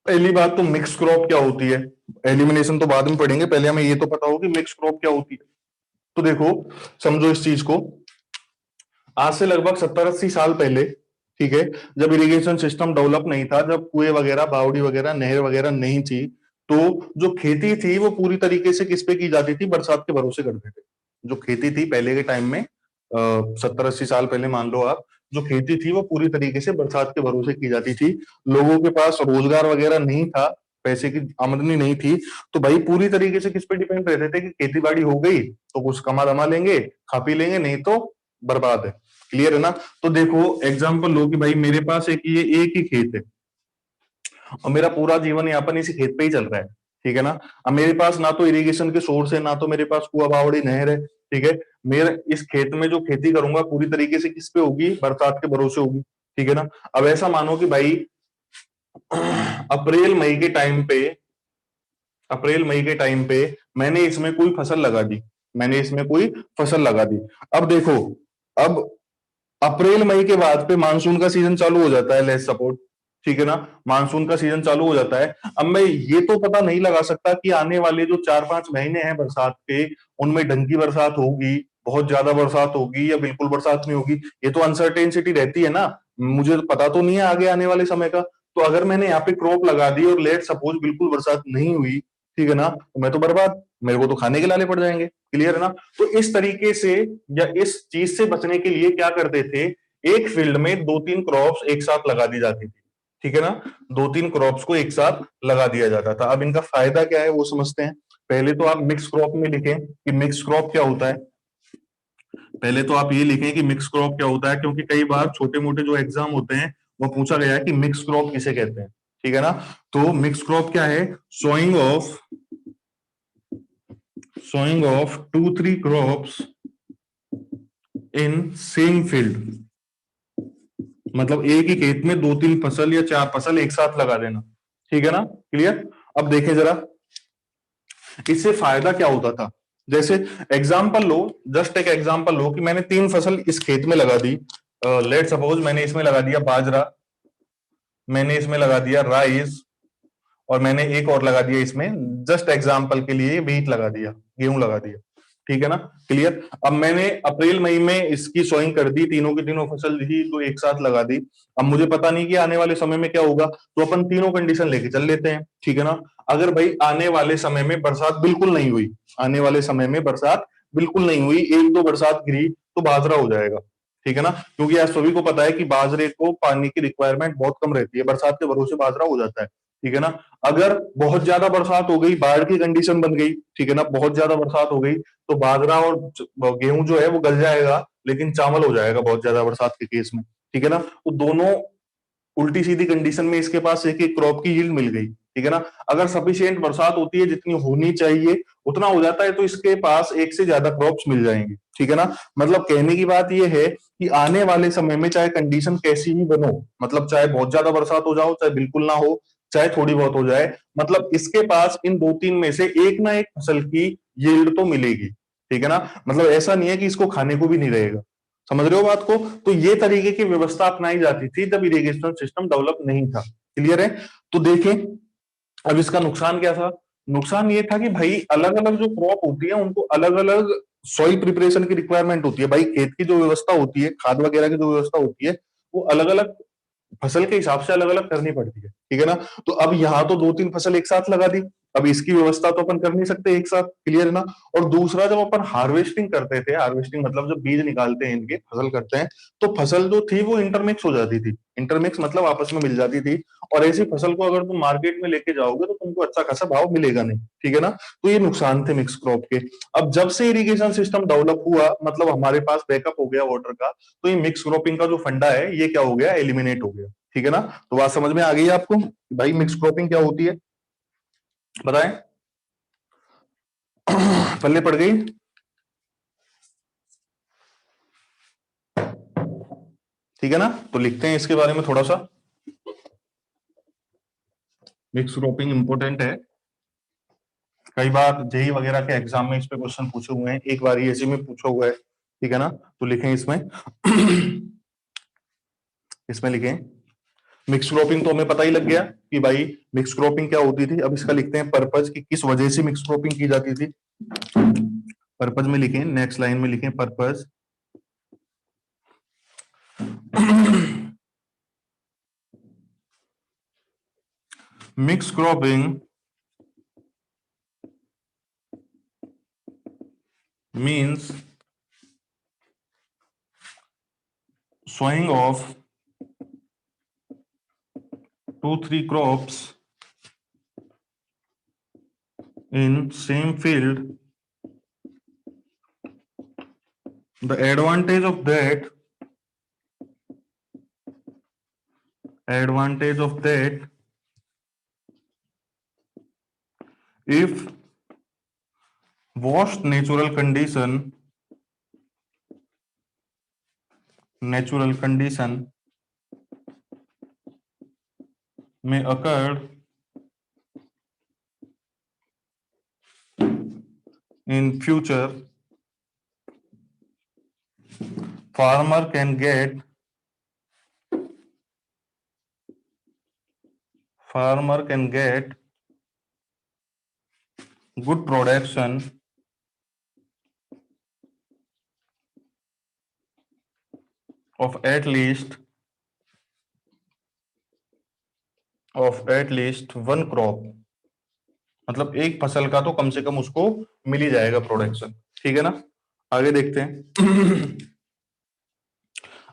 पहली बात तो मिक्स क्रॉप क्या होती है, एलिमिनेशन तो बाद में पढ़ेंगे, पहले हमें ये तो पता हो कि मिक्स क्रॉप क्या होती है। तो देखो, समझो इस चीज को, आज से लगभग 70-80 साल पहले, ठीक है, जब इरिगेशन सिस्टम डेवलप नहीं था, जब कुएं वगैरह, बावड़ी वगैरह, नहर वगैरह नहीं थी, तो जो खेती थी वो पूरी तरीके से किस पे की जाती थी, बरसात के भरोसे करते थे। जो खेती थी पहले के टाइम में, 70-80 साल पहले मान लो आप, जो खेती थी वो पूरी तरीके से बरसात के भरोसे की जाती थी। लोगों के पास रोजगार वगैरह नहीं था, पैसे की आमदनी नहीं थी, तो भाई पूरी तरीके से किस पे डिपेंड रहते थे कि खेती बाड़ी हो गई तो कुछ कमा दमा लेंगे, खा पी लेंगे, नहीं तो बर्बाद है। क्लियर है ना। तो देखो एग्जांपल लो कि भाई मेरे पास एक ही खेत है और मेरा पूरा जीवन यापन इसी खेत पे ही चल रहा है, ठीक है ना। अब मेरे पास ना तो इरिगेशन के सोर्स है, ना तो मेरे पास कुआ बावड़ी नहर है, ठीक है। मेरे इस खेत में जो खेती करूंगा पूरी तरीके से किस पे होगी, बरसात के भरोसे होगी, ठीक है ना। अब ऐसा मानो कि भाई अप्रैल मई के टाइम पे अप्रैल मई के टाइम पे मैंने इसमें कोई फसल लगा दी, मैंने इसमें कोई फसल लगा दी। अब देखो, अब अप्रैल मई के बाद पे मानसून का सीजन चालू हो जाता है, लेट्स सपोर्ट, ठीक है ना। मानसून का सीजन चालू हो जाता है। अब मैं ये तो पता नहीं लगा सकता कि आने वाले जो 4-5 महीने हैं बरसात के, उनमें ढंग की बरसात होगी, बहुत ज्यादा बरसात होगी या बिल्कुल बरसात नहीं होगी। ये तो अनसर्टेनिटी रहती है ना, मुझे तो पता तो नहीं है आगे आने वाले समय का। तो अगर मैंने यहाँ पे क्रॉप लगा दी और लेट सपोज बिल्कुल बरसात नहीं हुई, ठीक है ना, तो मैं तो बर्बाद, मेरे को तो खाने के लाले पड़ जाएंगे। क्लियर है ना। तो इस तरीके से या इस चीज से बचने के लिए क्या करते थे, एक फील्ड में 2-3 क्रॉप्स एक साथ लगा दी जाती थी, ठीक है ना। 2-3 क्रॉप्स को एक साथ लगा दिया जाता था। अब इनका फायदा क्या है वो समझते हैं। पहले तो आप मिक्स क्रॉप में लिखें कि मिक्स क्रॉप क्या होता है। पहले तो आप ये लिखें कि मिक्स क्रॉप क्या होता है, क्योंकि कई बार छोटे मोटे जो एग्जाम होते हैं वो पूछा गया है कि मिक्स क्रॉप किसे कहते हैं, ठीक है ना। तो मिक्स क्रॉप क्या है, sowing of 2-3 crops in same field, मतलब एक ही खेत में 2-3 फसल या 4 फसल एक साथ लगा देना, ठीक है ना। क्लियर। अब देखें जरा इससे फायदा क्या होता था। जैसे एग्जाम्पल लो, जस्ट एक एग्जाम्पल लो कि मैंने 3 फसल इस खेत में लगा दी। लेट सपोज मैंने इसमें लगा दिया बाजरा, मैंने इसमें लगा दिया राइस, और मैंने एक और लगा दिया इसमें, जस्ट एग्जाम्पल के लिए व्हीट लगा दिया, गेहूं लगा दिया, ठीक है ना। क्लियर। अब मैंने अप्रैल मई में इसकी सोइंग कर दी, तीनों की तीनों फसल ही तो एक साथ लगा दी। अब मुझे पता नहीं कि आने वाले समय में क्या होगा, तो अपन तीनों कंडीशन लेके चल लेते हैं, ठीक है ना। अगर भाई आने वाले समय में बरसात बिल्कुल नहीं हुई, आने वाले समय में बरसात बिल्कुल नहीं हुई, 1-2 बरसात गिरी तो बाजरा हो जाएगा, ठीक है ना। क्योंकि आज सभी को पता है कि बाजरे को पानी की रिक्वायरमेंट बहुत कम रहती है, बरसात के भरोसे बाजरा हो जाता है, ठीक है ना। अगर बहुत ज्यादा बरसात हो गई, बाढ़ की कंडीशन बन गई, ठीक है ना, बहुत ज्यादा बरसात हो गई, तो बाजरा और गेहूं जो है वो गल जाएगा, लेकिन चावल हो जाएगा बहुत ज्यादा बरसात के केस में, ठीक है ना। तो दोनों उल्टी सीधी कंडीशन में इसके पास एक एक क्रॉप की यील्ड मिल गई, ठीक है ना। अगर सफिशियंट बरसात होती है, जितनी होनी चाहिए उतना हो जाता है, तो इसके पास एक से ज्यादा क्रॉप्स मिल जाएंगे, ठीक है ना। मतलब कहने की बात यह है कि आने वाले समय में चाहे कंडीशन कैसी ही बनो, मतलब चाहे बहुत ज्यादा बरसात हो जाओ, चाहे बिल्कुल ना हो, चाहे थोड़ी बहुत हो जाए, मतलब इसके पास इन 2-3 में से एक ना एक फसल की यील्ड तो मिलेगी, ठीक है ना। मतलब ऐसा नहीं है कि इसको खाने को भी नहीं रहेगा, समझ रहे हो बात को। तो ये तरीके की व्यवस्था अपनाई जाती थी जब इरिगेशन सिस्टम डेवलप नहीं था। क्लियर है। तो देखें अब इसका नुकसान क्या था। नुकसान ये था कि भाई अलग अलग जो क्रॉप होती है उनको अलग अलग सॉइल प्रिपरेशन की रिक्वायरमेंट होती है। भाई खेत की जो व्यवस्था होती है, खाद वगैरह की जो व्यवस्था होती है, वो अलग अलग फसल के हिसाब से अलग अलग करनी पड़ती है, ठीक है ना। तो अब यहाँ तो 2-3 फसल एक साथ लगा दी। अब इसकी व्यवस्था तो अपन कर नहीं सकते एक साथ, क्लियर है ना। और दूसरा, जब अपन हार्वेस्टिंग करते थे, हार्वेस्टिंग मतलब जब बीज निकालते हैं इनके, फसल करते हैं, तो फसल जो थी वो इंटरमिक्स हो जाती थी। इंटरमिक्स मतलब आपस में मिल जाती थी, और ऐसी फसल को अगर तुम मार्केट में लेके जाओगे तो तुमको अच्छा खासा भाव मिलेगा नहीं, ठीक है ना। तो ये नुकसान थे मिक्स क्रॉप के। अब जब से इरिगेशन सिस्टम डेवलप हुआ, मतलब हमारे पास बैकअप हो गया वाटर का, तो ये मिक्स क्रॉपिंग का जो फंडा है ये क्या हो गया, एलिमिनेट हो गया, ठीक है ना। तो बात समझ में आ गई आपको, भाई मिक्स क्रॉपिंग क्या होती है, बताएं। पल्ले पड़ गई। ठीक है ना, तो लिखते हैं इसके बारे में थोड़ा सा। मिक्स क्रॉपिंग इंपॉर्टेंट है, कई बार जेई वगैरह के एग्जाम में इस पे क्वेश्चन पूछे हुए हैं, एक बार एसी में पूछा हुआ है, ठीक है ना। तो लिखें इसमें इसमें लिखें मिक्स क्रॉपिंग, तो हमें पता ही लग गया कि भाई मिक्स क्रॉपिंग क्या होती थी। अब इसका लिखते हैं पर्पज, कि किस वजह से मिक्स क्रॉपिंग की जाती थी। पर्पज में लिखें, नेक्स्ट लाइन में लिखें purpose. Mix cropping means sowing of 2-3 crops in same field. The advantage of that, if worst natural condition may occur in future, farmer can get good production of at least one crop, मतलब एक फसल का तो कम से कम उसको मिल ही जाएगा production, ठीक है ना। आगे देखते हैं।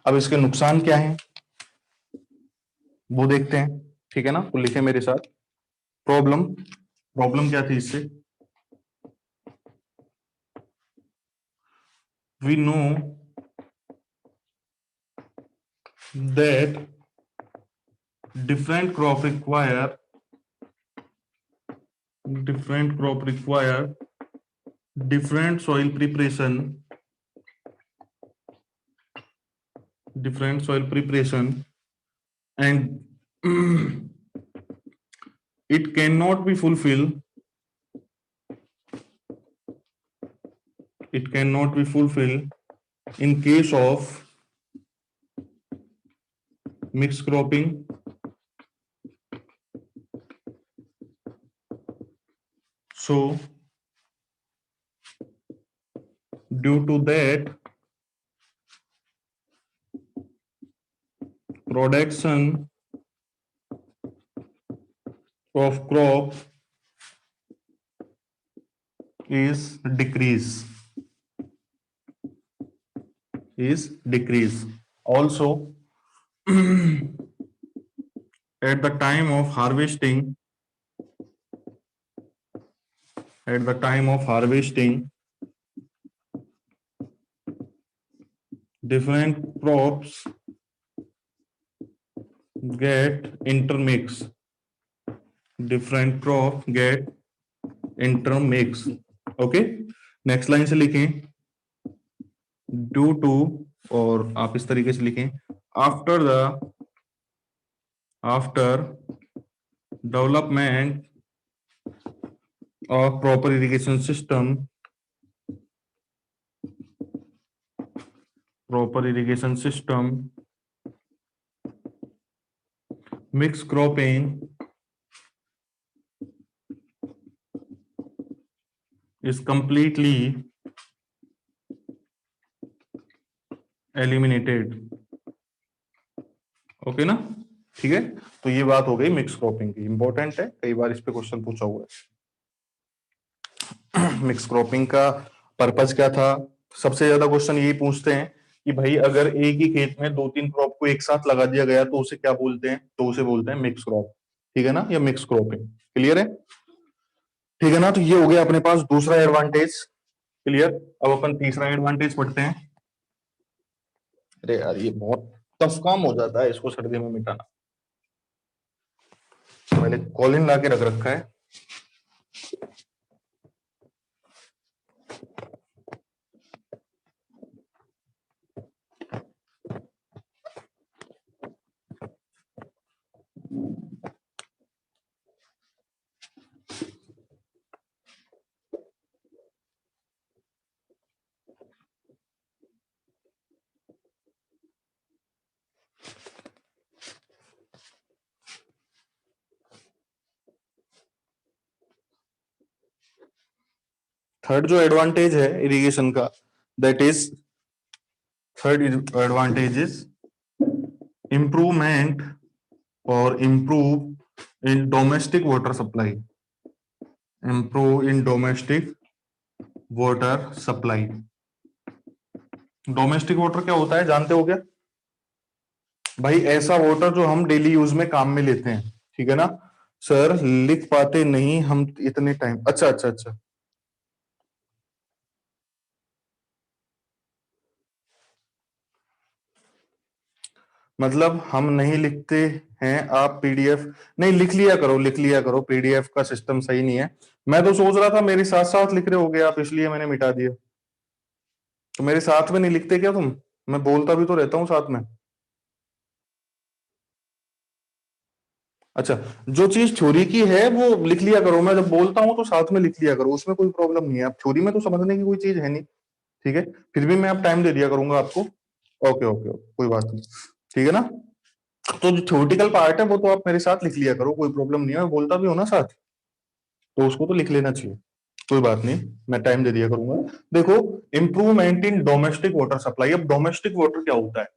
अब इसके नुकसान क्या है वो देखते हैं, ठीक है ना। तो लिखे मेरे साथ, प्रॉब्लम क्या थी इससे। We know that different crop require different soil preparation, and it cannot be fulfilled in case of mixed cropping. So due to that, production of crop is decrease. Also, at the time of harvesting, different crops get intermix. Okay, next line से लिखें, due to, और आप इस तरीके से लिखें, after development of proper irrigation system, mix cropping is completely eliminated. Okay ना, ठीक है। तो ये बात हो गई मिक्स क्रॉपिंग की, इंपॉर्टेंट है, कई बार इस पे क्वेश्चन पूछा हुआ है। मिक्स क्रॉपिंग का पर्पज क्या था? सबसे ज्यादा क्वेश्चन यही पूछते हैं कि भाई अगर एक ही खेत में दो तीन क्रॉप को एक साथ लगा दिया गया तो उसे क्या बोलते हैं? तो उसे बोलते हैं मिक्स क्रॉप। ठीक है ना, या मिक्स क्रॉपिंग। क्लियर है? ठीक है ना, तो ये हो गया अपने पास दूसरा एडवांटेज। क्लियर। अब अपन तीसरा एडवांटेज पढ़ते हैं। अरे यार ये बहुत टफ काम हो जाता है इसको सर्दी में मिटाना। मैंने कॉलिन ला के रख रखा है। थर्ड जो एडवांटेज है इरिगेशन का, that is third advantage is improvement और improve in domestic water supply. Improve in domestic water supply. Domestic water क्या होता है जानते हो क्या? भाई ऐसा वाटर जो हम डेली यूज में काम में लेते हैं। ठीक है ना सर, लिख पाते नहीं हम इतने टाइम। अच्छा अच्छा अच्छा, मतलब हम नहीं लिखते हैं, आप पीडीएफ नहीं लिख लिया करो, लिख लिया करो। पीडीएफ का सिस्टम सही नहीं है। मैं तो सोच रहा था मेरे साथ साथ लिख रहे होगे आप, इसलिए मैंने मिटा दिया। तो मेरे साथ में नहीं लिखते क्या तुम? मैं बोलता भी तो रहता हूँ साथ में। अच्छा, जो चीज थ्योरी की है वो लिख लिया करो, मैं जब बोलता हूँ तो साथ में लिख लिया करो, उसमें कोई प्रॉब्लम नहीं है। अब थ्योरी में तो समझने की कोई चीज है नहीं। ठीक है, फिर भी मैं अब टाइम दे दिया करूंगा आपको। ओके ओके ओके, कोई बात नहीं। ठीक है ना, तो जो थ्योरेटिकल पार्ट है वो तो आप मेरे साथ लिख लिया करो, कोई प्रॉब्लम नहीं है। मैं बोलता भी हूँ ना साथ, तो उसको तो लिख लेना चाहिए। कोई बात नहीं, मैं टाइम दे दिया करूंगा। देखो, improvement in domestic water supply. अब डोमेस्टिक वाटर क्या होता है?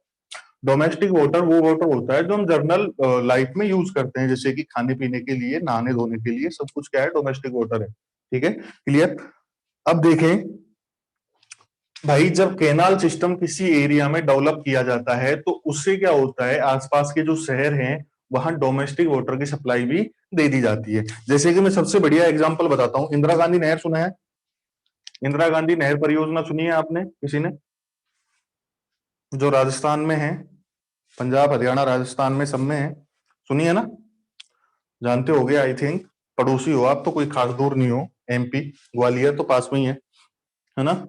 डोमेस्टिक वाटर वो वाटर होता है जो हम जर्नल लाइफ में यूज करते हैं, जैसे कि खाने पीने के लिए, नहाने धोने के लिए, सब कुछ क्या है? डोमेस्टिक वाटर है। ठीक है, क्लियर। अब देखें भाई, जब कैनाल सिस्टम किसी एरिया में डेवलप किया जाता है तो उससे क्या होता है, आसपास के जो शहर हैं वहां डोमेस्टिक वाटर की सप्लाई भी दे दी जाती है। जैसे कि मैं सबसे बढ़िया एग्जांपल बताता हूं, इंदिरा गांधी नहर सुना है? इंदिरा गांधी नहर परियोजना सुनी है आपने किसी ने? जो राजस्थान में है, पंजाब हरियाणा राजस्थान में सब में है, सुनी है ना? जानते होगे आई थिंक, पड़ोसी हो आप तो, कोई खास दूर नहीं हो। एमपी, ग्वालियर तो पास में ही है ना?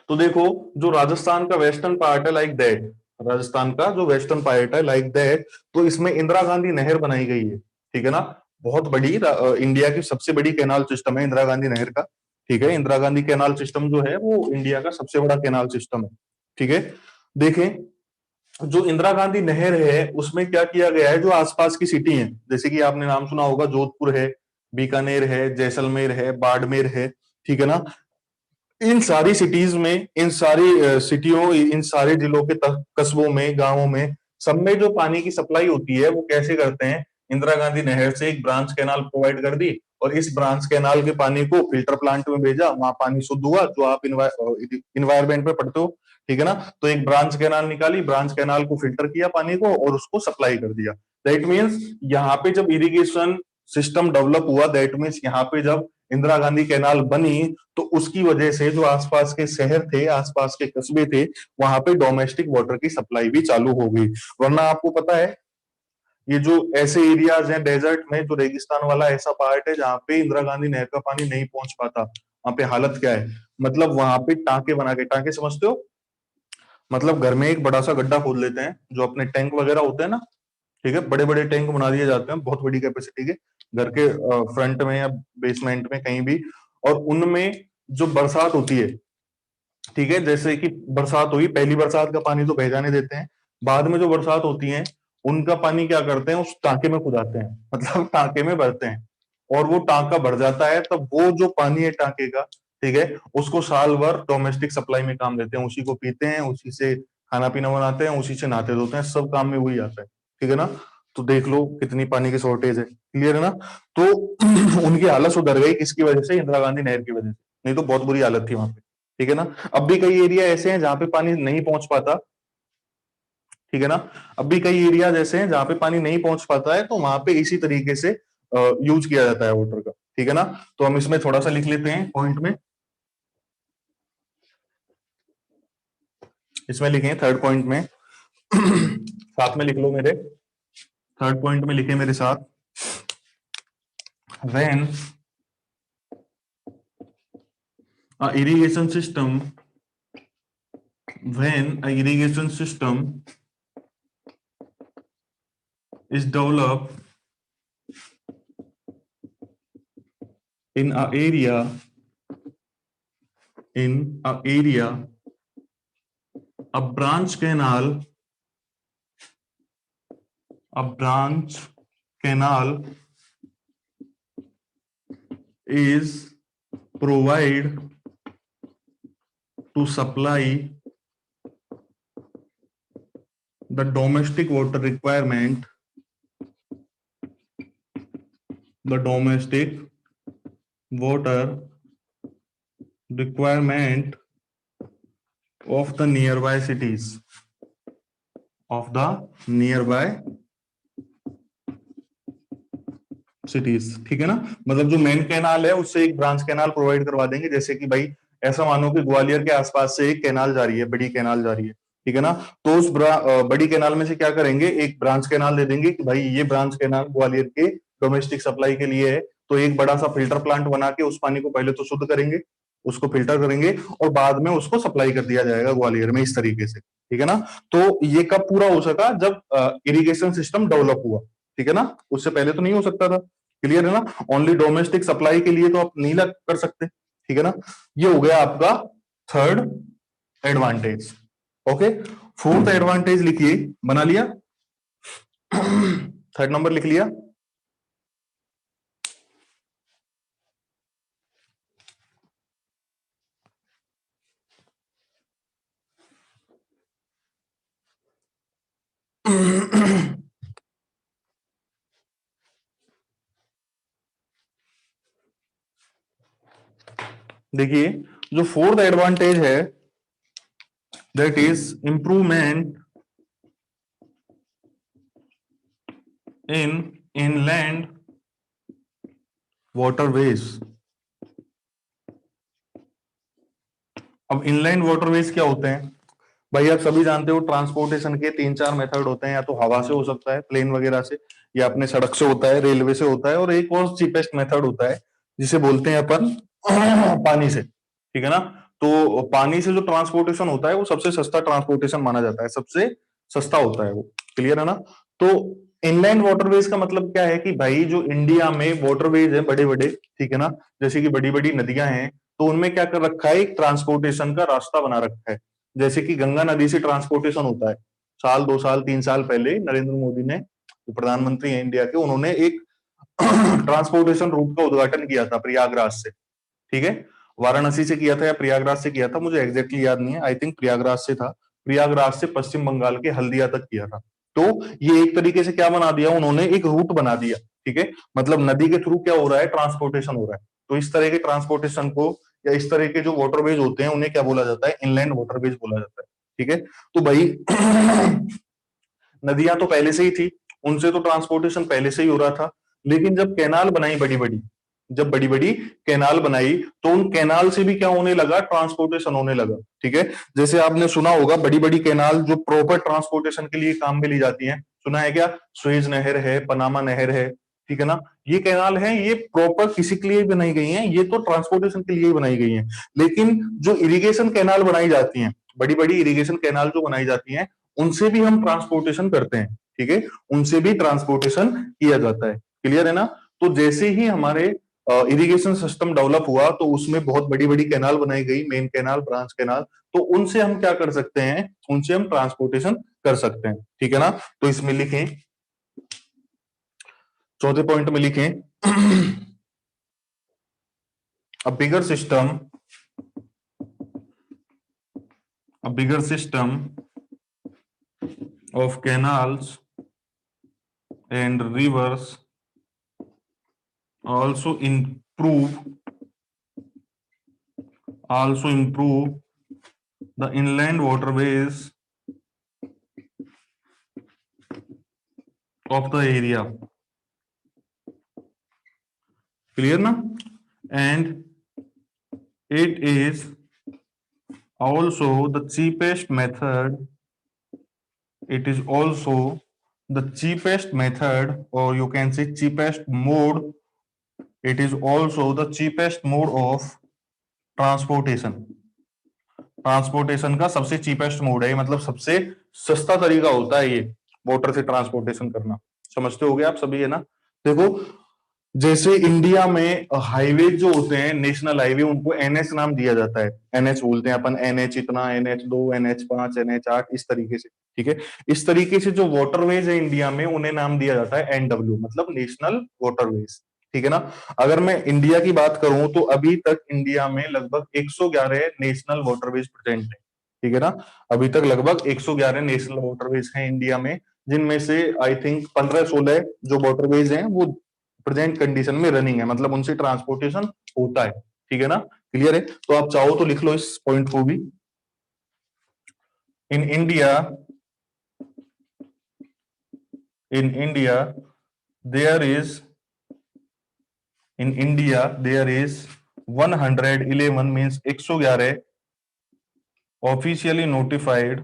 तो देखो, जो राजस्थान का वेस्टर्न पार्ट है लाइक दैट, राजस्थान का जो वेस्टर्न पार्ट है लाइक दैट, तो इसमें इंदिरा गांधी नहर बनाई गई है। ठीक है ना, बहुत बड़ी, इंडिया की सबसे बड़ी कैनाल सिस्टम है इंदिरा गांधी नहर का। ठीक है, इंदिरा गांधी कैनाल सिस्टम जो है वो इंडिया का सबसे बड़ा कैनाल सिस्टम है। ठीक है, देखें, जो इंदिरा गांधी नहर है उसमें क्या किया गया है, जो आसपास की सिटी है, जैसे कि आपने नाम सुना होगा, जोधपुर है, बीकानेर है, जैसलमेर है, बाड़मेर है। ठीक है ना, इन सारी सिटीज में, इन सारी सिटियों, इन सारे जिलों के कस्बों में, गांवों में, सब में जो पानी की सप्लाई होती है वो कैसे करते हैं? इंदिरा गांधी नहर से एक ब्रांच कैनाल प्रोवाइड कर दी और इस ब्रांच कैनाल के पानी को फिल्टर प्लांट में भेजा, वहां पानी शुद्ध हुआ, जो आप इन्वायरमेंट में पढ़ते हो। ठीक है ना, तो एक ब्रांच कैनाल निकाली, ब्रांच कैनाल को फिल्टर किया पानी को और उसको सप्लाई कर दिया। दैट मीन्स यहाँ पे जब इरिगेशन सिस्टम डेवलप हुआ, दैट मीन्स यहाँ पे जब इंदिरा गांधी कैनाल बनी तो उसकी वजह से जो आसपास के शहर थे, आसपास के कस्बे थे, वहां पे डोमेस्टिक वाटर की सप्लाई भी चालू हो गई। वरना आपको पता है, ये जो ऐसे एरियाज हैं डेजर्ट में, जो रेगिस्तान वाला ऐसा पार्ट है जहाँ पे इंदिरा गांधी नहर का पानी नहीं पहुंच पाता, वहां पे हालत क्या है? मतलब वहां पे टांके बना के, टांके समझते हो? मतलब घर में एक बड़ा सा गड्ढा खोद लेते हैं, जो अपने टैंक वगैरह होते हैं ना। ठीक है, बड़े बड़े टैंक बना दिए जाते हैं, बहुत बड़ी कैपेसिटी के, घर के फ्रंट में या बेसमेंट में कहीं भी। और उनमें जो बरसात होती है, ठीक है, जैसे कि बरसात हुई, पहली बरसात का पानी तो बह जाने देते हैं, बाद में जो बरसात होती है उनका पानी क्या करते हैं, उस टांके में खुदाते हैं, मतलब टांके में भरते हैं। और वो टांका भर जाता है, तब वो जो पानी है टांके का, ठीक है, उसको साल भर डोमेस्टिक सप्लाई में काम देते हैं, उसी को पीते हैं, उसी से खाना पीना बनाते हैं, उसी से नहाते धोते हैं, सब काम में वही आता है। ठीक है ना, तो देख लो कितनी पानी की शॉर्टेज है। क्लियर है ना? तो उनकी हालत सुधर गई किसकी वजह से? इंदिरा गांधी नहर की वजह से, नहीं तो बहुत बुरी हालत थी वहां पे। ठीक है ना? अब भी कई एरिया ऐसे हैं जहां पे पानी नहीं पहुंच पाता। ठीक है ना? अब भी कई एरिया ऐसे हैं जहां पे पानी नहीं पहुंच पाता है, तो वहां पे इसी तरीके से यूज किया जाता है वाटर का। ठीक है ना? तो हम इसमें थोड़ा सा लिख लेते हैं पॉइंट में। इसमें लिखे थर्ड पॉइंट में साथ में लिख लो मेरे। थर्ड पॉइंट में लिखे मेरे साथ, when a irrigation system when a irrigation system is developed in a area a branch canal is provided to supply the domestic water requirement of the nearby cities ठीक है ना? मतलब जो मेन कैनाल है उससे एक ब्रांच कैनाल प्रोवाइड करवा देंगे। जैसे कि भाई ऐसा मानो कि ग्वालियर के आसपास से एक कैनाल जा रही है, बड़ी कैनाल जा रही है। ठीक है ना? तो उस बड़ी कैनाल में से क्या करेंगे, एक ब्रांच कैनाल दे देंगे कि भाई ये ब्रांच कैनाल ग्वालियर के डोमेस्टिक सप्लाई के लिए है। तो एक बड़ा सा फिल्टर प्लांट बना के उस पानी को पहले तो शुद्ध करेंगे, उसको फिल्टर करेंगे और बाद में उसको सप्लाई कर दिया जाएगा ग्वालियर में, इस तरीके से। ठीक है ना? तो ये कब पूरा हो सका? जब इरिगेशन सिस्टम डेवलप हुआ। ठीक है ना? उससे पहले तो नहीं हो सकता था। क्लियर है ना? ओनली डोमेस्टिक सप्लाई के लिए तो आप नहीं कर सकते। ठीक है ना? ये हो गया आपका third advantage. Okay, fourth advantage लिखिए। बना लिया? थर्ड नंबर लिख लिया? देखिए, जो फोर्थ एडवांटेज है that is improvement in inland waterways. अब इनलैंड वाटरवेज क्या होते हैं भाई? आप सभी जानते हो ट्रांसपोर्टेशन के तीन चार मेथड होते हैं। या तो हवा से हो सकता है, प्लेन वगैरह से, या अपने सड़क से होता है, रेलवे से होता है, और एक और चीपेस्ट मेथड होता है जिसे बोलते हैं अपन पानी से। ठीक है ना? तो पानी से जो ट्रांसपोर्टेशन होता है वो सबसे सस्ता ट्रांसपोर्टेशन माना जाता है, सबसे सस्ता होता है वो। क्लियर है ना? तो इनलैंड वाटरवेज का मतलब क्या है कि भाई जो इंडिया में वाटरवेज है बड़े बड़े, ठीक है ना, जैसे कि बड़ी बड़ी नदियां हैं, तो उनमें क्या कर रखा है, एक ट्रांसपोर्टेशन का रास्ता बना रखा है। जैसे कि गंगा नदी से ट्रांसपोर्टेशन होता है। साल 2 साल 3 साल पहले नरेंद्र मोदी ने, जो प्रधानमंत्री है इंडिया के, उन्होंने एक ट्रांसपोर्टेशन रूट का उद्घाटन किया था प्रयागराज से। ठीक है? वाराणसी से किया था या प्रयागराज से किया था, मुझे एग्जैक्टली याद नहीं है, आई थिंक प्रयागराज से था। प्रयागराज से पश्चिम बंगाल के हल्दिया तक किया था। तो ये एक तरीके से क्या बना दिया उन्होंने, एक रूट बना दिया। ठीक है? मतलब नदी के थ्रू क्या हो रहा है, ट्रांसपोर्टेशन हो रहा है। तो इस तरह के ट्रांसपोर्टेशन को, या इस तरह के जो वाटरवेज होते हैं, उन्हें क्या बोला जाता है, इनलैंड वाटरवेज बोला जाता है। ठीक है? तो भाई नदियां तो पहले से ही थी, उनसे तो ट्रांसपोर्टेशन पहले से ही हो रहा था। लेकिन जब कैनाल बनाई बड़ी बड़ी, जब बड़ी बड़ी कैनाल बनाई, तो उन कैनाल से भी क्या होने लगा, ट्रांसपोर्टेशन होने लगा। ठीक है? जैसे आपने सुना होगा बड़ी बड़ी कैनाल जो प्रॉपर ट्रांसपोर्टेशन के लिए काम में ली जाती हैं, सुना है क्या? सुएज नहर है, पनामा नहर है। ठीक है ना? ये कैनाल है, ये प्रॉपर किसी के लिए बनाई गई हैं, ये तो ट्रांसपोर्टेशन के लिए ही बनाई गई हैं। लेकिन जो इरिगेशन कैनाल बनाई जाती हैं, बड़ी बड़ी इरिगेशन कैनाल जो बनाई जाती हैं, उनसे भी हम ट्रांसपोर्टेशन करते हैं। ठीक है? उनसे भी ट्रांसपोर्टेशन किया जाता है। क्लियर है ना? तो जैसे ही हमारे इरिगेशन सिस्टम डेवलप हुआ, तो उसमें बहुत बड़ी बड़ी कैनाल बनाई गई, मेन कैनाल, ब्रांच कैनाल। तो उनसे हम क्या कर सकते हैं, उनसे हम ट्रांसपोर्टेशन कर सकते हैं। ठीक है ना? तो इसमें लिखें, चौथे पॉइंट में लिखें, अ बिगर system, a bigger system of canals and rivers also improve the inland waterways of the area. Clear na? And it is also the cheapest method. It is also the cheapest method, or you can say cheapest mode. It is also the cheapest mode of transportation. Transportation का सबसे cheapest mode है, मतलब सबसे सस्ता तरीका होता है ये वाटर से ट्रांसपोर्टेशन करना. समझते होगे आप सभी, है ना? देखो, जैसे इंडिया में हाईवे जो होते हैं, नेशनल हाईवे, उनको एनएच नाम दिया जाता है. एनएच बोलते हैं अपन, एनएच इतना, एनएच 2, एनएच 5, एनएच 8, इस तरीके से. ठीक है, इस तरीके से जो वाटरवेज है इंडिया में, उन्हें नाम दिया जाता है एनडब्ल्यू, मतलब नेशनल वाटरवेज. ठीक है ना? अगर मैं इंडिया की बात करूं तो अभी तक इंडिया में लगभग 111 नेशनल वाटरवेज प्रेजेंट है. ठीक है ना? अभी तक लगभग 111 नेशनल वाटरवेज हैं इंडिया में, जिनमें से आई थिंक 15-16 जो वाटरवेज हैं वो प्रेजेंट कंडीशन में रनिंग है, मतलब उनसे ट्रांसपोर्टेशन होता है. ठीक है ना? क्लियर है? तो आप चाहो तो लिख लो इस पॉइंट को भी. In India there is in India there is 111 means 111 officially notified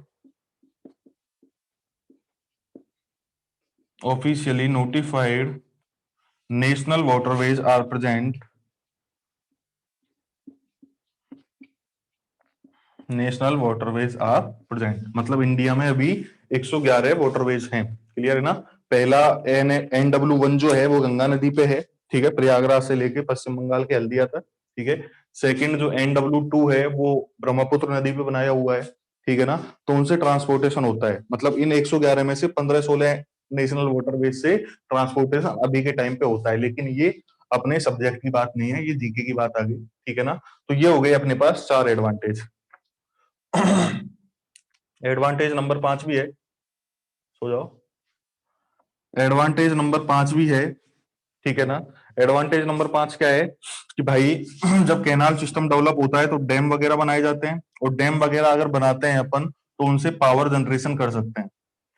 national waterways are present. National waterways are present मतलब इंडिया में अभी 111 वाटरवेज हैं. क्लियर है ना? पहला NW1 जो है वो गंगा नदी पे है. ठीक है, प्रयागराज से लेके पश्चिम बंगाल के हल्दिया तक. ठीक है. सेकंड जो NW2 है वो ब्रह्मपुत्र नदी पे बनाया हुआ है. ठीक है ना? तो उनसे ट्रांसपोर्टेशन होता है, मतलब इन 111 में से 15-16 नेशनल वाटरवेज से ट्रांसपोर्टेशन अभी के टाइम पे होता है. लेकिन ये अपने सब्जेक्ट की बात नहीं है, ये जीके की बात आ गई. ठीक है ना? तो ये हो गए अपने पास 4 एडवांटेज. एडवांटेज नंबर 5 भी है. सो जाओ. एडवांटेज नंबर 5 भी है. ठीक है ना? एडवांटेज नंबर 5 क्या है कि भाई जब कैनाल सिस्टम डेवलप होता है तो डैम वगैरह बनाए जाते हैं, और डैम वगैरह अगर बनाते हैं अपन तो उनसे पावर जनरेशन कर सकते हैं.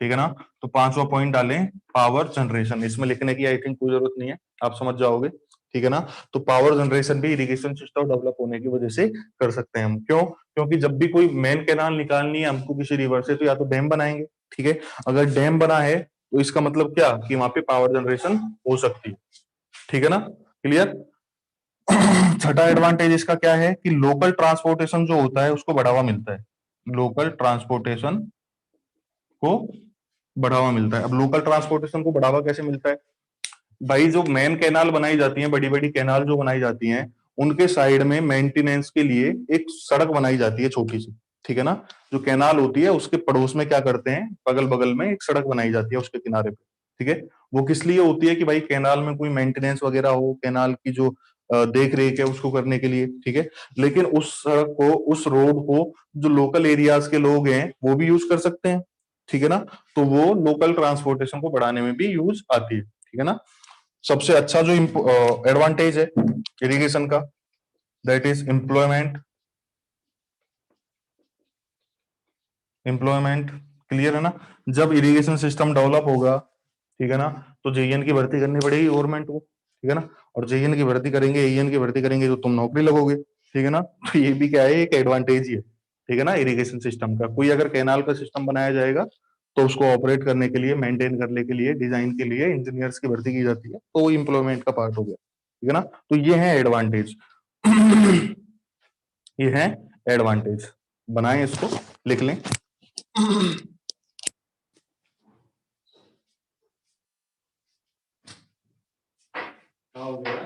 ठीक है ना? तो 5वां पॉइंट डालें, पावर जनरेशन. इसमें लिखने की आई थिंक कोई जरूरत नहीं है, आप समझ जाओगे. ठीक है ना? तो पावर जनरेशन भी इरिगेशन सिस्टम डेवलप होने की वजह से कर सकते हैं हम. क्यों? क्योंकि जब भी कोई मेन कैनाल निकालनी है हमको किसी रिवर से, तो या तो डैम बनाएंगे. ठीक है, अगर डैम बना है तो इसका मतलब क्या कि वहां पे पावर जनरेशन हो सकती है. ठीक है ना? क्लियर? छठा एडवांटेज इसका क्या है कि लोकल ट्रांसपोर्टेशन जो होता है उसको बढ़ावा मिलता है. लोकल ट्रांसपोर्टेशन को बढ़ावा मिलता है. अब लोकल ट्रांसपोर्टेशन को बढ़ावा कैसे मिलता है? भाई जो मेन कैनाल बनाई जाती है, बड़ी बड़ी कैनाल जो बनाई जाती हैं, उनके साइड में मेंटेनेंस के लिए एक सड़क बनाई जाती है छोटी सी. ठीक है ना? जो कैनाल होती है उसके पड़ोस में क्या करते हैं, बगल बगल में एक सड़क बनाई जाती है उसके किनारे पे. ठीक है, वो किस लिए होती है कि भाई कैनाल में कोई मेंटेनेंस वगैरह हो, कैनाल की जो देख रेख है उसको करने के लिए. ठीक है, लेकिन उस सड़क को, उस रोड को जो लोकल एरियाज के लोग हैं वो भी यूज कर सकते हैं. ठीक है ना? तो वो लोकल ट्रांसपोर्टेशन को बढ़ाने में भी यूज आती है. ठीक है ना? सबसे अच्छा जो एडवांटेज है इरिगेशन का, that is employment. Employment. Clear है ना? जब इरिगेशन सिस्टम डेवलप होगा, ठीक है ना, तो जेईएन की भर्ती करनी पड़ेगी गवर्नमेंट को. ठीक है ना? और जेईएन की भर्ती करेंगे, एईएन की भर्ती करेंगे तो तुम नौकरी लगोगे. ठीक है ना? तो ये भी क्या है, एक एडवांटेज ही है. ठीक है ना? इरिगेशन सिस्टम का कोई अगर कैनाल का सिस्टम बनाया जाएगा तो उसको ऑपरेट करने के लिए, मेंटेन करने के लिए, डिजाइन के लिए इंजीनियर्स की भर्ती की जाती है, तो वो इंप्लॉयमेंट का पार्ट हो गया. ठीक है ना? तो ये है एडवांटेज. ये है एडवांटेज. बनाएं इसको, लिख लें. हो गया.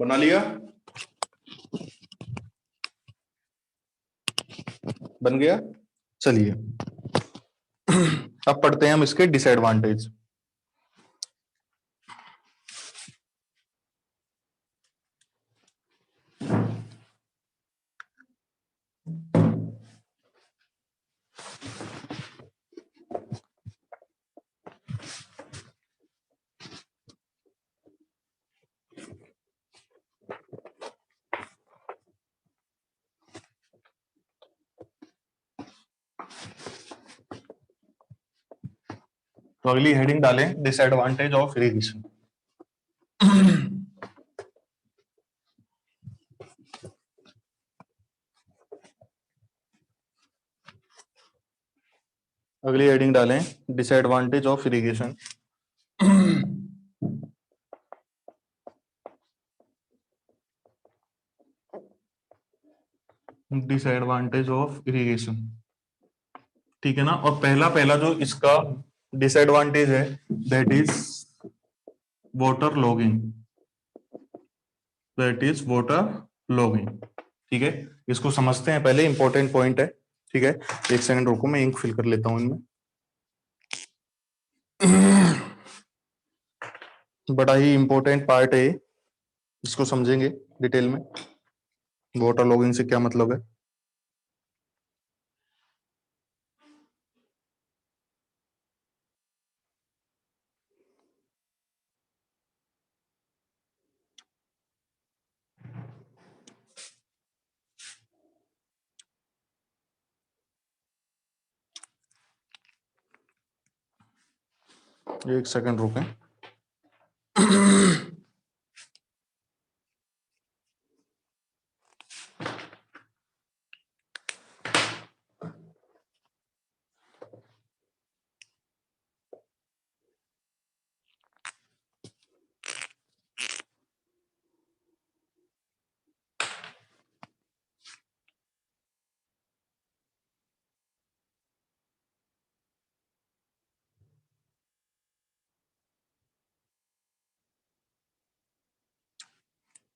बना लिया? बन गया? चलिए अब पढ़ते हैं हम इसके डिसएडवांटेज। तो अगली हेडिंग डालें डिसएडवांटेज ऑफ इरिगेशन। अगली हेडिंग डालें disadvantage of irrigation. Disadvantage of irrigation, ठीक है ना। और पहला पहला जो इसका डिसएडवांटेज है that is water logging, that is water logging, ठीक है। इसको समझते हैं पहले, इंपॉर्टेंट पॉइंट है, ठीक है। एक सेकंड रुको, मैं इंक फिल कर लेता हूं इनमें। बड़ा ही इंपॉर्टेंट पार्ट है, इसको समझेंगे डिटेल में। वाटर लॉगिंग से क्या मतलब है? एक सेकंड रुकें।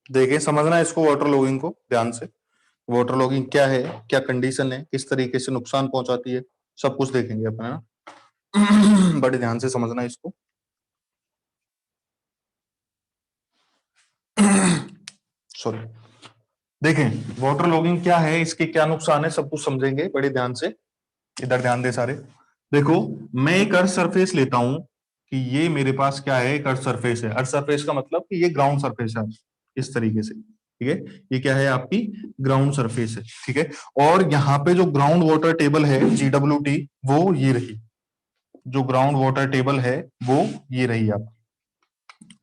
देखिए, समझना है इसको, वाटर लॉगिंग को ध्यान से। वाटर लॉगिंग क्या है, क्या कंडीशन है, किस तरीके से नुकसान पहुंचाती है, सब कुछ देखेंगे अपन, है ना। बड़े ध्यान से समझना है इसको। सॉरी, देखें वाटर लॉगिंग क्या है, इसके क्या नुकसान है, सब कुछ समझेंगे बड़े ध्यान से। इधर ध्यान दे सारे। देखो, मैं एक अर्थ सरफेस लेता हूं कि ये मेरे पास क्या है, एक अर्थ सरफेस है। अर्थ सरफेस का मतलब कि ये ग्राउंड सरफेस है, इस तरीके से, ठीक है। ये क्या है, आपकी ग्राउंड सरफेस है, ठीक है। और यहाँ पे जो ग्राउंड वाटर टेबल है GWT, वो ये रही। जो ग्राउंड वाटर टेबल है वो ये रही आप,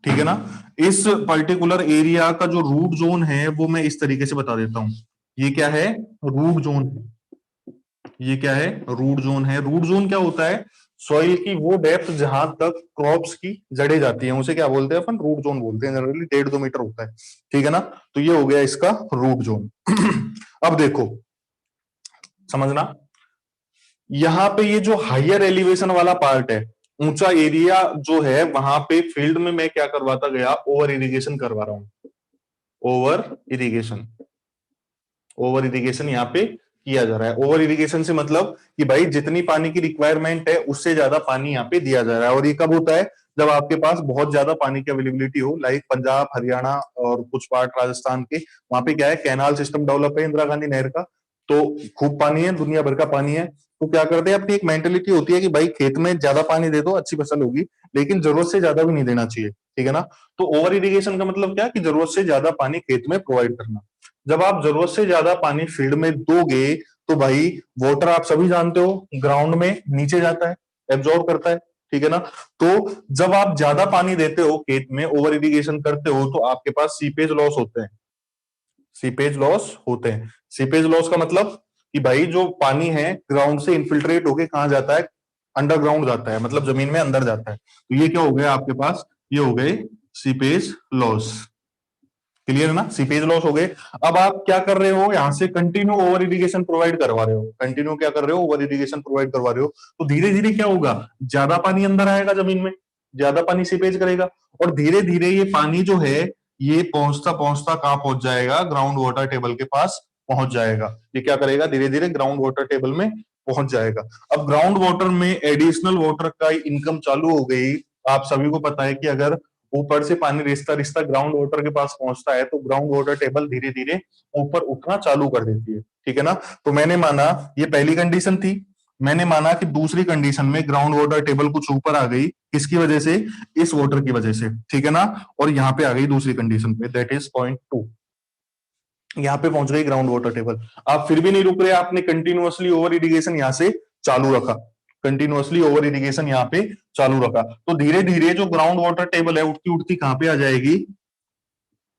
ठीक है ना। इस पर्टिकुलर एरिया का जो रूट जोन है वो मैं इस तरीके से बता देता हूं। ये क्या है, रूट जोन है। ये क्या है, रूट जोन है। रूट जोन क्या होता है, सॉइल की वो डेप्थ जहां तक क्रॉप्स की जड़ें जाती हैं, उसे क्या बोलते हैं अपन, रूट जोन बोलते हैं। जनरली 1.5-2 मीटर होता है, ठीक है ना। तो ये हो गया इसका रूट जोन। अब देखो, समझना, यहाँ पे ये जो हायर एलिवेशन वाला पार्ट है, ऊंचा एरिया जो है, वहां पे फील्ड में मैं क्या करवाता गया, ओवर इरिगेशन करवा रहा हूं। ओवर इरिगेशन, ओवर इरिगेशन यहाँ पे किया जा रहा है। ओवर इरिगेशन से मतलब कि भाई जितनी पानी की रिक्वायरमेंट है उससे ज्यादा पानी यहाँ पे दिया जा रहा है। और ये कब होता है, जब आपके पास बहुत ज्यादा पानी की अवेलेबिलिटी हो, लाइक पंजाब, हरियाणा और कुछ पार्ट राजस्थान के। वहां पे क्या है, कैनाल सिस्टम डेवलप है इंदिरा गांधी नहर का, तो खूब पानी है, दुनिया भर का पानी है। तो क्या करते हैं, अपनी एक मेंटेलिटी होती है कि भाई खेत में ज्यादा पानी दे दो, अच्छी फसल होगी, लेकिन जरूरत से ज्यादा भी नहीं देना चाहिए, ठीक है ना। तो ओवर इरिगेशन का मतलब क्या, कि जरूरत से ज्यादा पानी खेत में प्रोवाइड करना। जब आप जरूरत से ज्यादा पानी फील्ड में दोगे तो भाई वाटर, आप सभी जानते हो, ग्राउंड में नीचे जाता है, एब्जॉर्ब करता है, ठीक है ना। तो जब आप ज्यादा पानी देते हो खेत में, ओवर इरिगेशन करते हो, तो आपके पास सीपेज लॉस होते हैं। सीपेज लॉस होते हैं। सीपेज लॉस का मतलब कि भाई जो पानी है ग्राउंड से इनफिल्ट्रेट होके कहां जाता है, अंडरग्राउंड जाता है, मतलब जमीन में अंदर जाता है। तो ये क्या हो गया आपके पास, ये हो गए सीपेज लॉस। क्लियर है ना, सीपेज लॉस हो गए। अब आप क्या कर रहे हो, यहां से कंटिन्यू ओवर इरिगेशन प्रोवाइड करवा रहे हो, कंटिन्यू क्या कर रहे हो, ओवर इरिगेशन प्रोवाइड करवा रहे हो। तो धीरे धीरे क्या होगा, ज्यादा पानी अंदर आएगा जमीन में, ज्यादा पानी सीपेज करेगा, और धीरे धीरे ये पानी जो है ये पहुंचता पहुंचता कहां पहुंच जाएगा, ग्राउंड वाटर टेबल के पास पहुंच जाएगा। ये क्या करेगा, धीरे धीरे ग्राउंड वाटर टेबल में पहुंच जाएगा। अब ग्राउंड वाटर में एडिशनल वाटर का इनकम चालू हो गई। आप सभी को पता है कि अगर ऊपर से पानी रिश्ता रिश्ता ग्राउंड वाटर के पास पहुंचता है तो ग्राउंड वाटर टेबल धीरे धीरे ऊपर उठना चालू कर देती है, ठीक है ना। तो मैंने माना ये पहली कंडीशन थी, मैंने माना कि दूसरी कंडीशन में ग्राउंड वाटर टेबल कुछ ऊपर आ गई, किसकी वजह से, इस वाटर की वजह से, ठीक है ना। और यहाँ पे आ गई दूसरी कंडीशन पे, दैट इज पॉइंट 2, यहाँ पे पहुंच गई ग्राउंड वाटर टेबल। आप फिर भी नहीं रुक रहे, आपने कंटिन्यूअसली ओवर इरिगेशन यहाँ से चालू रखा, कंटिन्यूअसली ओवर इरिगेशन यहाँ पे चालू रखा। तो धीरे धीरे जो ग्राउंड वाटर टेबल है उठती उठती कहां पे आ जाएगी,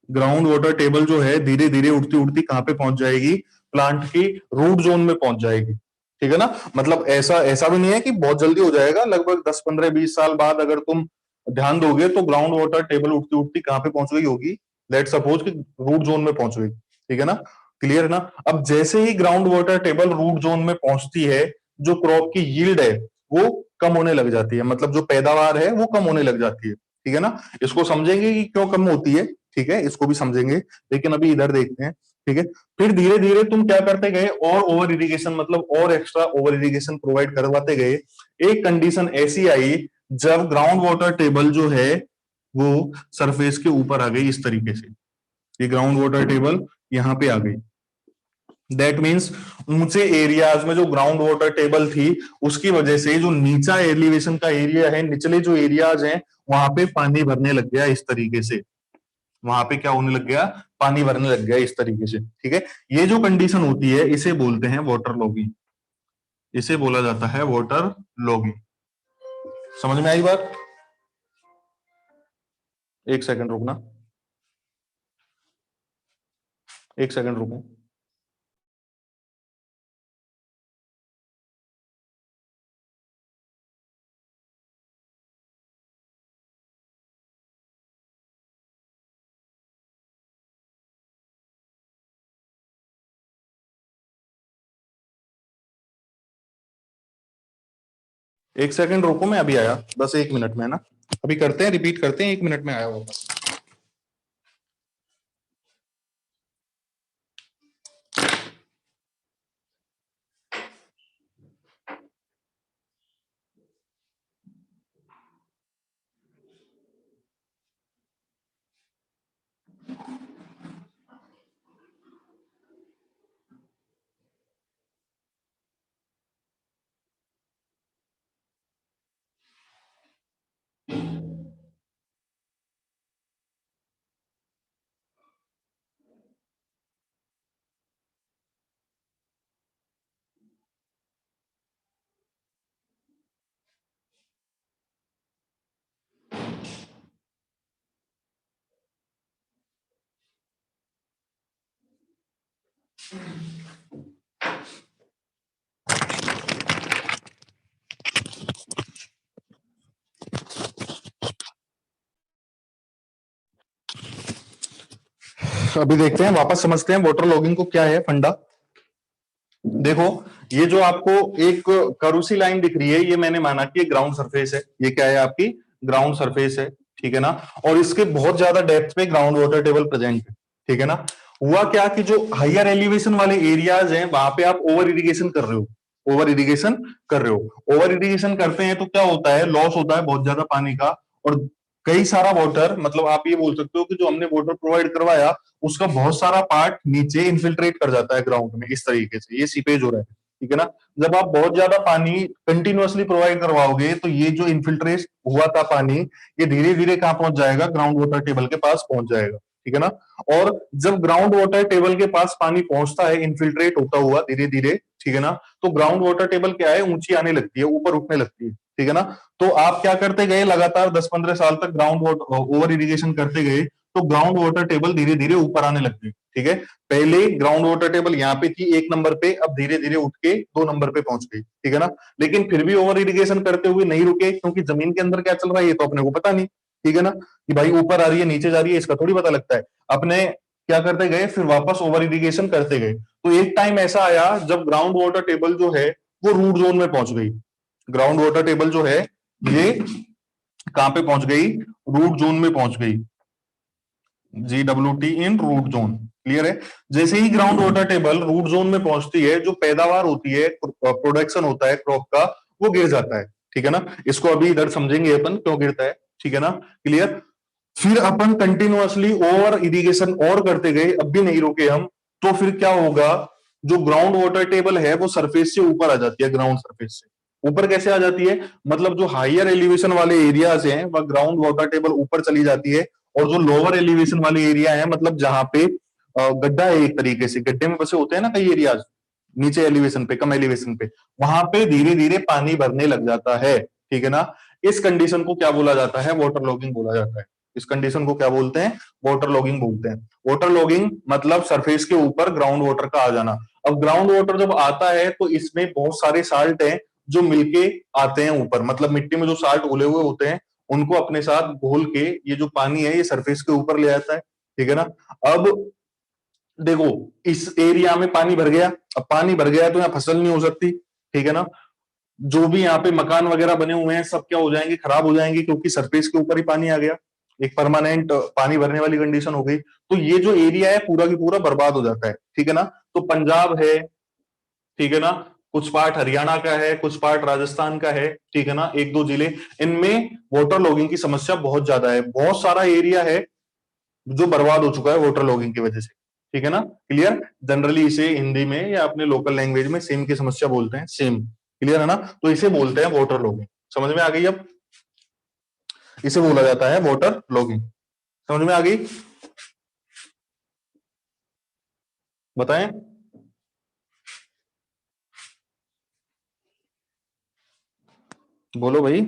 ग्राउंड वाटर टेबल जो है धीरे धीरे उठती उठती कहां पे पहुंच जाएगी, प्लांट की रूट जोन में पहुंच जाएगी, ठीक है ना। मतलब ऐसा ऐसा भी नहीं है कि बहुत जल्दी हो जाएगा, लगभग 10 15 20 साल बाद अगर तुम ध्यान दोगे तो ग्राउंड वाटर टेबल उठती उठती कहां पे पहुंच गई होगी, लेट सपोज कि रूट जोन में पहुंच गई, ठीक है ना। क्लियर है ना। अब जैसे ही ground water table root zone में पहुंचती है, जो क्रॉप की यील्ड है वो कम होने लग जाती है, मतलब जो पैदावार है वो कम होने लग जाती है, ठीक है ना। इसको समझेंगे कि क्यों कम होती है, ठीक है, इसको भी समझेंगे, लेकिन अभी इधर देखते हैं, ठीक है। फिर धीरे धीरे तुम क्या करते गए, और ओवर इरिगेशन मतलब और एक्स्ट्रा ओवर इरिगेशन प्रोवाइड करवाते गए। एक कंडीशन ऐसी आई जब ग्राउंड वाटर टेबल जो है वो सरफेस के ऊपर आ गई, इस तरीके से ये ग्राउंड वाटर टेबल यहाँ पे आ गई। दैट मीन्स ऊंचे एरियाज में जो ग्राउंड वाटर टेबल थी उसकी वजह से जो नीचा एलिवेशन का एरिया है, निचले जो एरियाज हैं वहां पे पानी भरने लग गया, इस तरीके से वहां पे क्या होने लग गया, पानी भरने लग गया इस तरीके से, ठीक है। ये जो कंडीशन होती है इसे बोलते हैं वाटर लॉगिंग, इसे बोला जाता है वाटर लॉगिंग। समझ में आई बात, एक सेकंड रुकना, एक सेकंड रुको। एक सेकंड रुको, मैं अभी आया, बस 1 मिनट में, है ना। अभी करते हैं, रिपीट करते हैं, 1 मिनट में आया वापस। अभी देखते हैं, वापस समझते हैं वाटर लॉगिंग को क्या है फंडा। देखो, ये जो आपको एक करूसी लाइन दिख रही है, ये मैंने माना कि ग्राउंड सरफेस है, ये क्या है आपकी ग्राउंड सरफेस है, ठीक है ना। और इसके बहुत ज्यादा डेप्थ पे ग्राउंड वाटर टेबल प्रेजेंट है, ठीक है ना। हुआ क्या कि जो हायर एलिवेशन वाले एरियाज हैं वहां पे आप ओवर इरिगेशन कर रहे हो, ओवर इरिगेशन कर रहे हो। ओवर इरिगेशन करते हैं तो क्या होता है, लॉस होता है बहुत ज्यादा पानी का, और कई सारा वाटर, मतलब आप ये बोल सकते हो कि जो हमने वाटर प्रोवाइड करवाया उसका बहुत सारा पार्ट नीचे इन्फिल्ट्रेट कर जाता है ग्राउंड में, इस तरीके से ये सीपेज हो रहा है, ठीक है ना। जब आप बहुत ज्यादा पानी कंटिन्यूअसली प्रोवाइड करवाओगे तो ये जो इन्फिल्ट्रेट हुआ था पानी, ये धीरे धीरे कहां पहुंच जाएगा, ग्राउंड वाटर टेबल के पास पहुंच जाएगा, ठीक है ना। और जब ग्राउंड वाटर टेबल के पास पानी पहुंचता है इन्फिल्ट्रेट होता हुआ धीरे धीरे, ठीक है ना, तो ग्राउंड वाटर टेबल क्या है, ऊंची आने लगती है, ऊपर उठने लगती है, ठीक है ना। तो आप क्या करते गए, लगातार 10 15 साल तक ग्राउंड वाटर ओवर इरिगेशन करते गए, तो ग्राउंड वाटर टेबल धीरे धीरे ऊपर आने लग गई, ठीक है। पहले ग्राउंड वाटर टेबल यहाँ पे थी 1 नंबर पे, अब धीरे धीरे उठ के 2 नंबर पे पहुंच गई, ठीक है ना। लेकिन फिर भी ओवर इरिगेशन करते हुए नहीं रुके, क्योंकि जमीन के अंदर क्या चल रहा है ये तो अपने को पता नहीं, ठीक है ना, कि भाई ऊपर आ रही है नीचे जा रही है इसका थोड़ी पता लगता है। अपने क्या करते गए, फिर वापस ओवर इरिगेशन करते गए। तो एक टाइम ऐसा आया जब ग्राउंड वाटर टेबल जो है वो रूट जोन में पहुंच गई, ग्राउंड वाटर टेबल जो है ये कहां पे पहुंच गई, रूट जोन में पहुंच गई। GWT in root zone. Clear है? जैसे ही ground water table root zone में पहुंचती है, जो पैदावार होती है, प्रोडक्शन होता है क्रॉप का, वो गिर जाता है। ठीक है ना? इसको अभी इधर समझेंगे अपन क्यों गिरता है। ठीक है ना? क्लियर? फिर अपन कंटिन्यूअसली और इरिगेशन और करते गए, अब भी नहीं रुके हम, तो फिर क्या होगा, जो ग्राउंड वाटर टेबल है वो सरफेस से ऊपर आ जाती है। ग्राउंड सरफेस से ऊपर कैसे आ जाती है? मतलब जो हायर एलिवेशन वाले एरियाज हैं वह ग्राउंड वाटर टेबल ऊपर चली जाती है, और जो लोअर एलिवेशन वाले एरिया है, मतलब जहां पे गड्ढा है, एक तरीके से गड्ढे में बसे होते हैं ना कई एरियाज, नीचे एलिवेशन पे, कम एलिवेशन पे, वहां पे धीरे धीरे पानी भरने लग जाता है। ठीक है ना? इस कंडीशन को क्या बोला जाता है? वाटर लॉगिंग बोला जाता है। इस कंडीशन को क्या बोलते हैं? वाटर लॉगिंग बोलते हैं। वाटर लॉगिंग मतलब सरफेस के ऊपर ग्राउंड वाटर का आ जाना। अब ग्राउंड वाटर जब आता है तो इसमें बहुत सारे साल्ट हैं जो मिलके आते हैं ऊपर, मतलब मिट्टी में जो साल्ट घुले हुए होते हैं उनको अपने साथ घोल के ये जो पानी है ये सरफेस के ऊपर ले आता है। ठीक है ना? अब देखो, इस एरिया में पानी भर गया, अब पानी भर गया तो यहाँ फसल नहीं हो सकती। ठीक है ना? जो भी यहाँ पे मकान वगैरह बने हुए हैं सब क्या हो जाएंगे? खराब हो जाएंगे, क्योंकि सरफेस के ऊपर ही पानी आ गया, एक परमानेंट पानी भरने वाली कंडीशन हो गई। तो ये जो एरिया है पूरा की पूरा बर्बाद हो जाता है। ठीक है ना? तो पंजाब है, ठीक है ना, कुछ पार्ट हरियाणा का है, कुछ पार्ट राजस्थान का है, ठीक है ना, एक दो जिले, इनमें वाटर लॉगिंग की समस्या बहुत ज्यादा है। बहुत सारा एरिया है जो बर्बाद हो चुका है वाटर लॉगिंग की वजह से। ठीक है ना? क्लियर? जनरली इसे हिंदी में या अपने लोकल लैंग्वेज में सेम की समस्या बोलते हैं, सेम। क्लियर है ना? तो इसे बोलते हैं वाटर लॉगिंग। समझ में आ गई? अब इसे बोला जाता है वाटर लॉगिंग। समझ में आ गई? बताएं। बोलो भाई।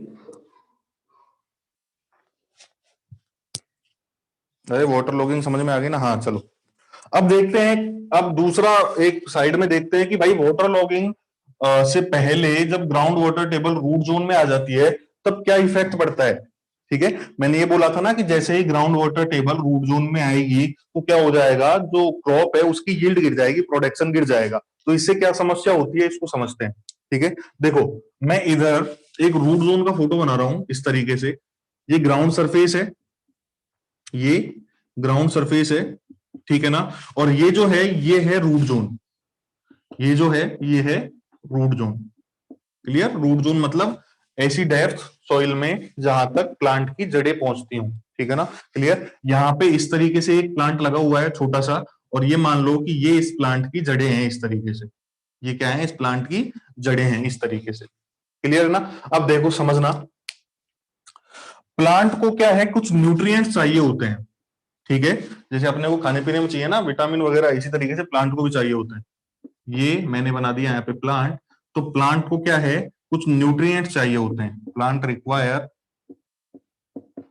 अरे वाटर लॉगिंग समझ में आ गई ना? हाँ चलो, अब देखते हैं। अब दूसरा एक साइड में देखते हैं कि भाई वाटर लॉगिंग से पहले जब ground water table root zone में आ जाती है तब क्या इफेक्ट पड़ता है। ठीक है? मैंने ये बोला था ना कि जैसे ही ground water table root zone में आएगी तो क्या हो जाएगा, जो क्रॉप है उसकी यील्ड गिर जाएगी, प्रोडक्शन गिर जाएगा। तो इससे क्या समस्या होती है इसको समझते हैं। ठीक है? देखो, मैं इधर एक रूट जोन का फोटो बना रहा हूं इस तरीके से। ये ग्राउंड सरफेस है, ये ग्राउंड सरफेस है, ठीक है ना, और ये जो है ये है रूट जोन, ये जो है ये है root zone. Clear? Root zone मतलब ऐसी डेप्थ सॉइल में जहां तक प्लांट की जड़ें पहुंचती हूं। ठीक है ना? क्लियर? यहाँ पे इस तरीके से एक प्लांट लगा हुआ है छोटा सा, और ये मान लो कि ये इस प्लांट की जड़ें हैं इस तरीके से। ये क्या है? इस प्लांट की जड़ें हैं इस तरीके से। क्लियर है ना? अब देखो समझना, प्लांट को क्या है, कुछ न्यूट्रिएंट्स चाहिए होते हैं। ठीक है? जैसे अपने को खाने पीने में चाहिए ना विटामिन वगैरह, इसी तरीके से प्लांट को भी चाहिए होता है। ये मैंने बना दिया यहाँ पे प्लांट, तो प्लांट को क्या है, कुछ न्यूट्रिएंट्स चाहिए होते हैं। Plant require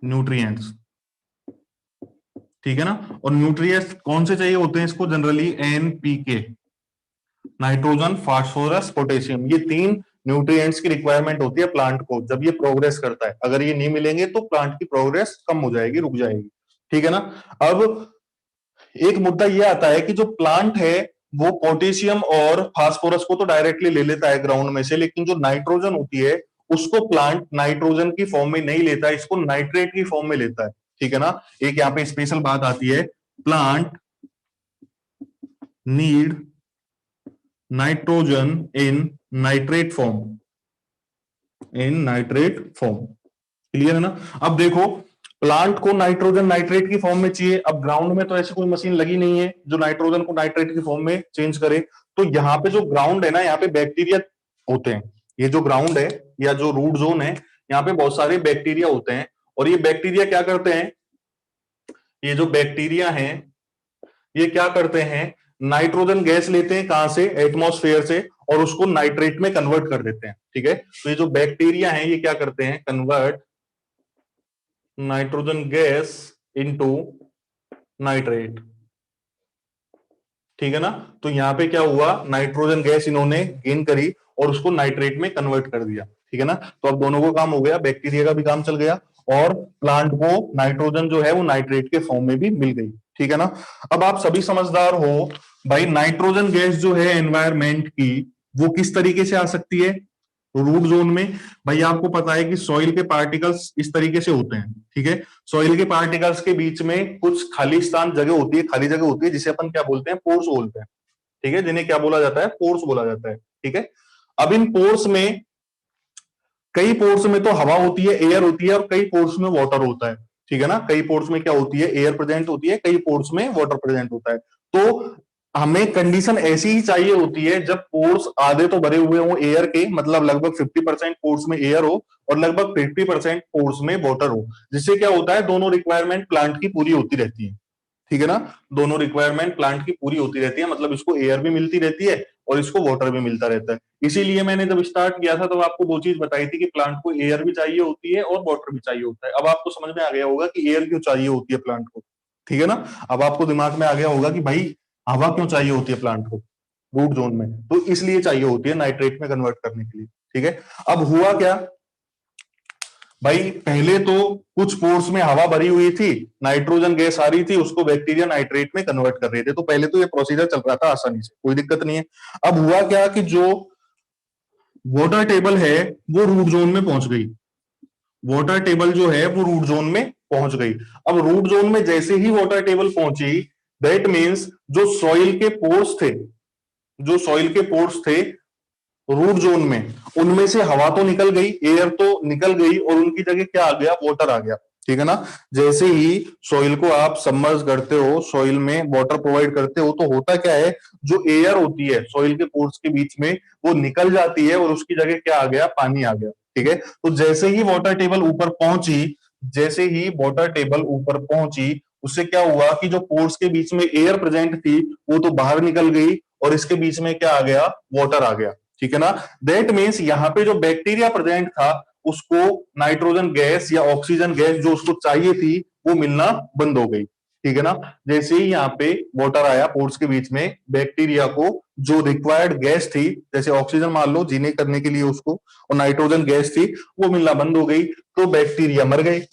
nutrients. ठीक है ना? और न्यूट्रिएंट्स कौन से चाहिए होते हैं इसको? Generally NPK, nitrogen, phosphorus, potassium, ये तीन न्यूट्रिएंट्स की रिक्वायरमेंट होती है प्लांट को जब ये प्रोग्रेस करता है। अगर ये नहीं मिलेंगे तो प्लांट की प्रोग्रेस कम हो जाएगी, रुक जाएगी। ठीक है ना? अब एक मुद्दा यह आता है कि जो प्लांट है वो पोटेशियम और फास्फोरस को तो डायरेक्टली ले लेता है ग्राउंड में से, लेकिन जो नाइट्रोजन होती है उसको प्लांट नाइट्रोजन की फॉर्म में नहीं लेता है, इसको नाइट्रेट की फॉर्म में लेता है। ठीक है ना? एक यहाँ पे स्पेशल बात आती है, plant need nitrogen in nitrate form, in nitrate form. Clear है ना? अब देखो, प्लांट को नाइट्रोजन नाइट्रेट की फॉर्म में चाहिए। अब ग्राउंड में तो ऐसी कोई मशीन लगी नहीं है जो नाइट्रोजन को नाइट्रेट की फॉर्म में चेंज करे। तो यहाँ पे जो ग्राउंड है ना, यहाँ पे बैक्टीरिया होते हैं। ये जो ग्राउंड है या जो रूट जोन है, यहाँ पे बहुत सारे बैक्टीरिया होते हैं। और ये बैक्टीरिया क्या करते हैं, ये जो बैक्टीरिया हैं ये क्या करते हैं, नाइट्रोजन गैस लेते हैं, कहां से? एटमॉस्फेयर से, और उसको नाइट्रेट में कन्वर्ट कर देते हैं। ठीक है? तो ये जो बैक्टीरिया हैं ये क्या करते हैं, convert nitrogen gas into nitrate. ठीक है ना? तो यहां पे क्या हुआ, नाइट्रोजन गैस इन्होंने गेन करी और उसको नाइट्रेट में कन्वर्ट कर दिया। ठीक है ना? तो अब दोनों को काम हो गया, बैक्टीरिया का भी काम चल गया और प्लांट को नाइट्रोजन जो है वो नाइट्रेट के फॉर्म में भी मिल गई। ठीक है ना? अब आप सभी समझदार हो भाई, नाइट्रोजन गैस जो है एनवायरमेंट की, वो किस तरीके से आ सकती है? तो रूट जोन में भाई आपको पता है कि सॉइल के पार्टिकल्स इस तरीके से होते हैं, ठीक है। सॉइल के पार्टिकल्स के बीच में कुछ खाली स्थान जगह होती है, खाली जगह होती है, जिसे अपन क्या बोलते हैं, पोर्स बोलते हैं, ठीक है, जिन्हें क्या बोला जाता है, पोर्स बोला जाता है, ठीक है। अब इन पोर्स में कई पोर्स में तो हवा होती है, एयर होती है, और कई पोर्स में वाटर होता है, ठीक है ना। कई पोर्स में क्या होती है, एयर प्रेजेंट होती है, कई पोर्स में वाटर प्रेजेंट होता है। तो हमें कंडीशन ऐसी ही चाहिए होती है जब पोर्स आधे तो भरे हुए हो एयर के, मतलब लगभग 50% पोर्स में एयर हो और लगभग 50% पोर्स में वाटर हो, जिससे क्या होता है, दोनों रिक्वायरमेंट प्लांट की पूरी होती रहती है, ठीक है ना। दोनों रिक्वायरमेंट प्लांट की पूरी होती रहती है, मतलब इसको एयर भी मिलती रहती है और इसको वाटर भी मिलता रहता है। इसीलिए मैंने जब स्टार्ट किया था तो आपको दो चीज बताई थी कि प्लांट को एयर भी चाहिए होती है और वाटर भी चाहिए होता है। अब आपको समझ में आ गया होगा कि एयर क्यों चाहिए होती है प्लांट को, ठीक है ना। अब आपको दिमाग में आ गया होगा कि भाई हवा क्यों चाहिए होती है प्लांट को रूट जोन में, तो इसलिए चाहिए होती है नाइट्रेट में कन्वर्ट करने के लिए, ठीक है। अब हुआ क्या भाई, पहले तो कुछ पोर्स में हवा भरी हुई थी, नाइट्रोजन गैस आ रही थी, उसको बैक्टीरिया नाइट्रेट में कन्वर्ट कर रहे थे, तो पहले तो ये प्रोसीजर चल रहा था आसानी से, कोई दिक्कत नहीं है। अब हुआ क्या कि जो वाटर टेबल है वो रूट जोन में पहुंच गई, वाटर टेबल जो है वो रूट जोन में पहुंच गई। अब रूट जोन में जैसे ही वाटर टेबल पहुंची, दैट मीन्स जो सॉइल के पोर्स थे, जो सॉइल के पोर्स थे रूट जोन में, उनमें से हवा तो निकल गई, एयर तो निकल गई, और उनकी जगह क्या आ गया, वाटर आ गया, ठीक है ना। जैसे ही सॉइल को आप सबमर्ज करते हो, सॉइल में वाटर प्रोवाइड करते हो, तो होता क्या है, जो एयर होती है सॉइल के पोर्स के बीच में वो निकल जाती है और उसकी जगह क्या आ गया, पानी आ गया, ठीक है। तो जैसे ही वाटर टेबल ऊपर पहुंची, जैसे ही वाटर टेबल ऊपर पहुंची, उससे क्या हुआ कि जो पोर्स के बीच में एयर प्रेजेंट थी वो तो बाहर निकल गई और इसके बीच में क्या आ गया, वाटर आ गया, ठीक है ना। दैट मीन्स यहाँ पे जो बैक्टीरिया प्रेजेंट था उसको नाइट्रोजन गैस या ऑक्सीजन गैस जो उसको चाहिए थी वो मिलना बंद हो गई, ठीक है ना। जैसे ही यहाँ पे वाटर आया पोर्स के बीच में, बैक्टीरिया को जो रिक्वायर्ड गैस थी, जैसे ऑक्सीजन मान लो जीने करने के लिए उसको, और नाइट्रोजन गैस थी, वो मिलना बंद हो गई, तो बैक्टीरिया मर गए,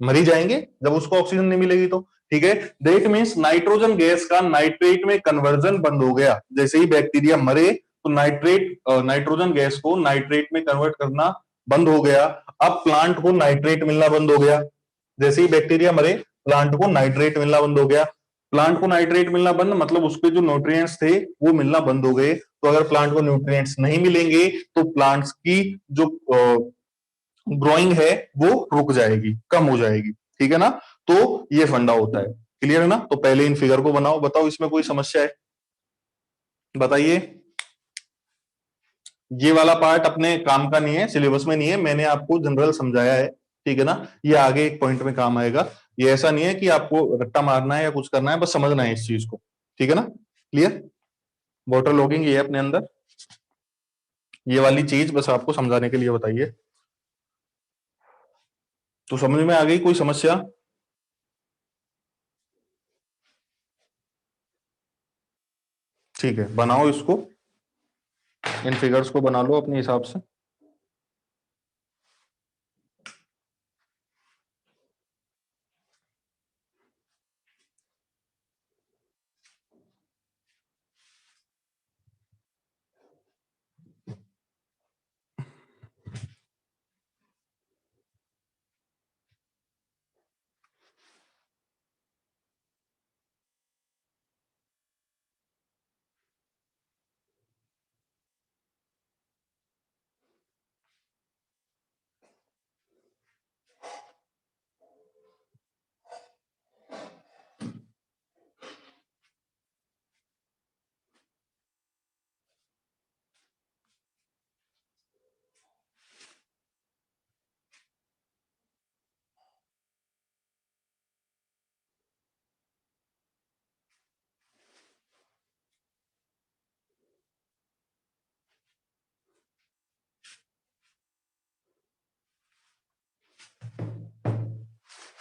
मर ही जाएंगे जब उसको ऑक्सीजन नहीं मिलेगी तो, ठीक है। दैट मीन्स नाइट्रोजन गैस का नाइट्रेट में कन्वर्जन बंद हो गया, जैसे ही बैक्टीरिया मरे तो नाइट्रोजन गैस को नाइट्रेट में कन्वर्ट करना बंद हो गया। अब प्लांट को नाइट्रेट मिलना बंद हो गया, जैसे ही बैक्टीरिया मरे प्लांट को नाइट्रेट मिलना बंद हो गया। प्लांट को नाइट्रेट मिलना बंद मतलब उसके जो न्यूट्रिएंट्स थे वो मिलना बंद हो गए। तो अगर प्लांट को न्यूट्रिएंट्स नहीं मिलेंगे तो प्लांट्स की जो ग्रोइंग है वो रुक जाएगी, कम हो जाएगी, ठीक है ना। तो ये फंडा होता है, क्लियर है ना। तो पहले इन फिगर को बनाओ, बताओ इसमें कोई समस्या है, बताइए। ये वाला पार्ट अपने काम का नहीं है, सिलेबस में नहीं है, मैंने आपको जनरल समझाया है, ठीक है ना। ये आगे एक पॉइंट में काम आएगा, ये ऐसा नहीं है कि आपको रट्टा मारना है या कुछ करना है, बस समझना है इस चीज को, ठीक है ना। क्लियर, वाटर लॉगिंग ये है अपने अंदर, ये वाली चीज बस आपको समझाने के लिए बताइए। तो समझ में आ गई कोई समस्या? ठीक है, बनाओ इसको, इन फिगर्स को बना लो अपने हिसाब से।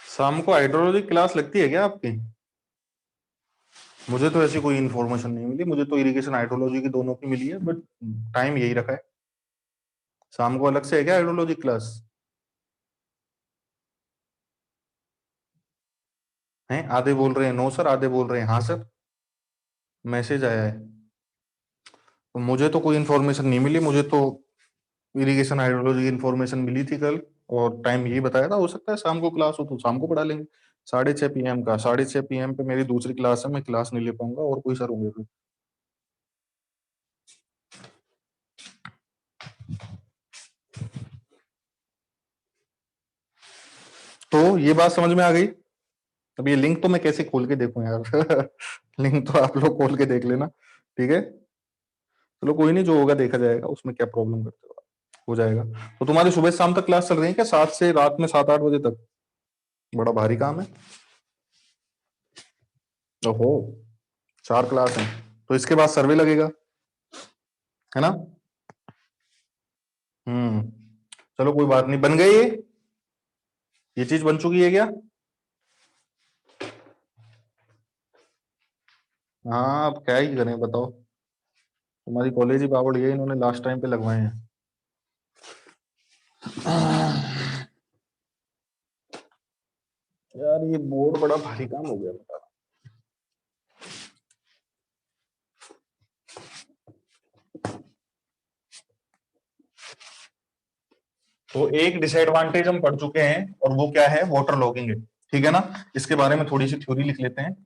शाम को हाइड्रोलॉजी क्लास लगती है क्या आपकी? मुझे तो ऐसी कोई इन्फॉर्मेशन नहीं मिली, मुझे तो इरिगेशन हाइड्रोलॉजी की दोनों की मिली है, बट टाइम यही रखा है। शाम को अलग से है क्या हाइड्रोलॉजी क्लास? हैं, आधे बोल रहे हैं नो सर, आधे बोल रहे हैं हाँ सर। मैसेज आया है, तो मुझे तो कोई इन्फॉर्मेशन नहीं मिली, मुझे तो इरिगेशन हाइड्रोलॉजी की इंफॉर्मेशन मिली थी कल, और टाइम यही बताया था। हो सकता है शाम को क्लास हो तो शाम को पढ़ा लेंगे। 6:30 PM का, 6:30 PM पे मेरी दूसरी क्लास है, मैं क्लास नहीं ले पाऊंगा, और कोई सर होंगे फिर। तो ये बात समझ में आ गई। अब ये लिंक तो मैं कैसे खोल के देखूं यार लिंक तो आप लोग खोल के देख लेना, ठीक है। चलो कोई नहीं, जो होगा देखा जाएगा, उसमें क्या प्रॉब्लम करते हो, हो जाएगा। तो तुम्हारी सुबह से शाम तक क्लास चल रही है क्या, 7 से रात में 7-8 बजे तक? बड़ा भारी काम है। ओहो, 4 क्लास हैं, तो इसके बाद सर्वे लगेगा, है ना? हम्म। चलो कोई बात नहीं, बन गई ये चीज बन चुकी है क्या? हाँ, अब क्या ही करें बताओ। तुम्हारी कॉलेज ही बावड़ है, इन्होंने लास्ट टाइम पे लगवाए हैं। यार ये बोर्ड बड़ा भारी काम हो गया बता। तो एक डिसएडवांटेज हम पढ़ चुके हैं, और वो क्या है, वाटर लॉगिंग है, ठीक है ना। इसके बारे में थोड़ी सी थ्योरी लिख लेते हैं।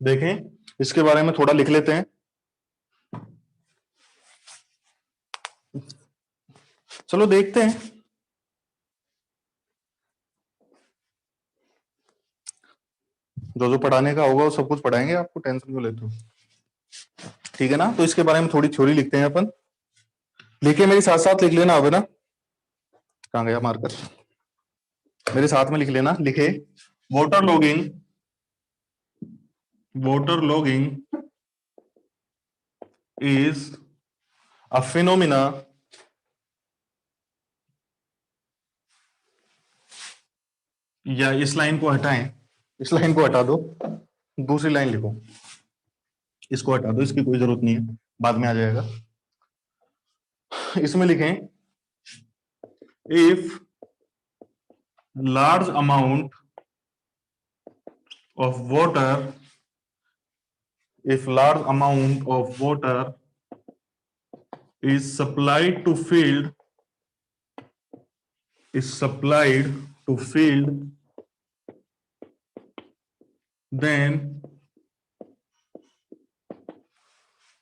देखें, इसके बारे में थोड़ा लिख लेते हैं। चलो देखते हैं। जो जो पढ़ाने का होगा वो सब कुछ पढ़ाएंगे आपको, टेंशन क्यों लेते हो, ठीक है ना। तो इसके बारे में थोड़ी थ्योरी लिखते हैं अपन। लिखे मेरे साथ साथ लिख लेना, अब है ना। कहाँ गया मार्कर, मेरे साथ में लिख लेना। लिखे, water logging, water logging is a phenomena या इस लाइन को हटाएं, इस लाइन को हटा दो, दूसरी लाइन लिखो, इसको हटा दो, इसकी कोई जरूरत नहीं है, बाद में आ जाएगा। इसमें लिखें, if large amount of water, if large amount of water is supplied to field, is supplied to field, then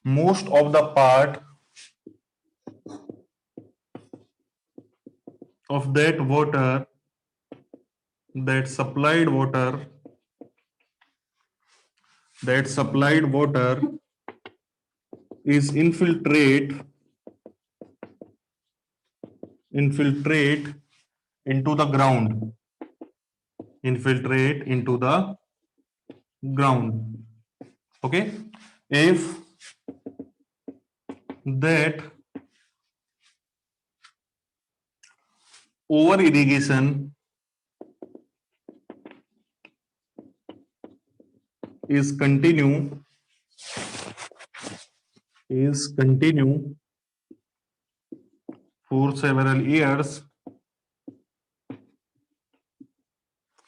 most of the part of that water, that supplied water, that supplied water is infiltrate into the ground, infiltrate into the ground. Okay, if that over irrigation is continue for several years,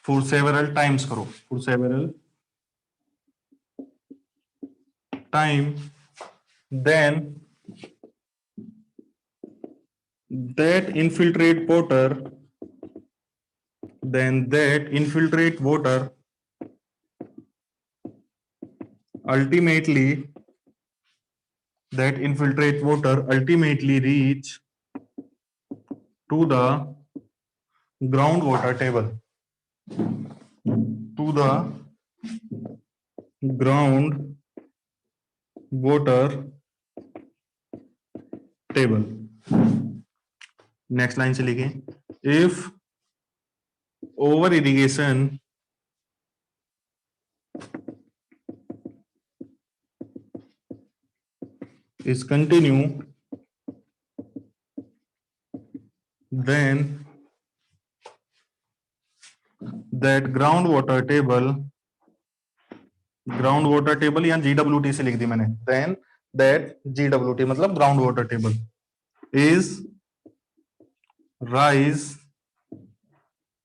for several times करो, for several time, then that infiltrate water, then that infiltrate water ultimately, that infiltrate water ultimately reach to the groundwater table, to the ground water table. Next line से लिखें, if over irrigation is continue then that groundwater table या GWT से लिख दी मैंने, then that GWT मतलब ground water table is rise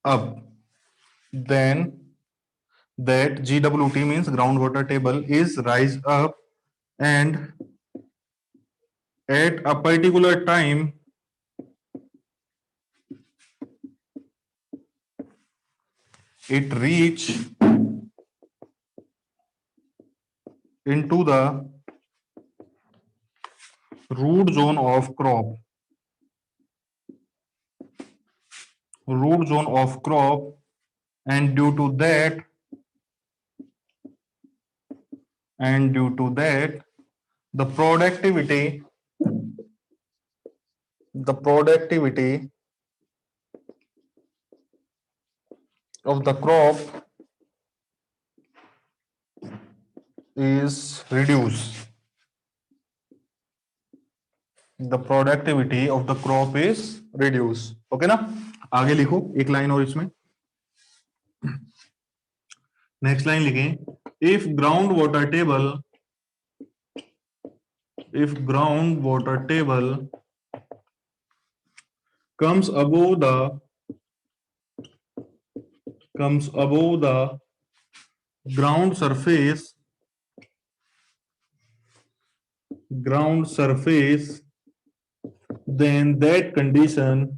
up, then that GWT means groundwater table is rise up and at a particular time it reach into the root zone of crop, and due to that the productivity of the crop is reduced. The productivity of the crop is reduced. Okay ना, आगे लिखो एक line और इसमें, next line लिखें, if groundwater table comes above the ground surface, then that condition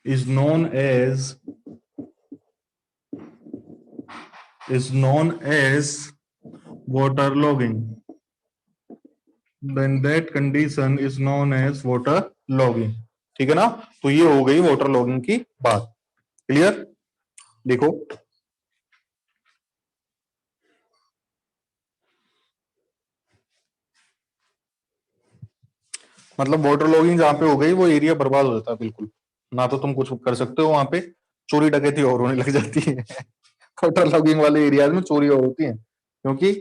is known as waterlogging. Then that condition is known as waterlogging. ठीक है ना, तो ये हो गई वाटर लॉगिंग की बात, क्लियर। देखो मतलब वाटर लॉगिंग जहां पे हो गई वो एरिया बर्बाद हो जाता है बिल्कुल, ना तो तुम कुछ कर सकते हो, वहां पे चोरी डकैती और होने लग जाती है। वाटर लॉगिंग वाले एरियाज में चोरी और होती है, क्योंकि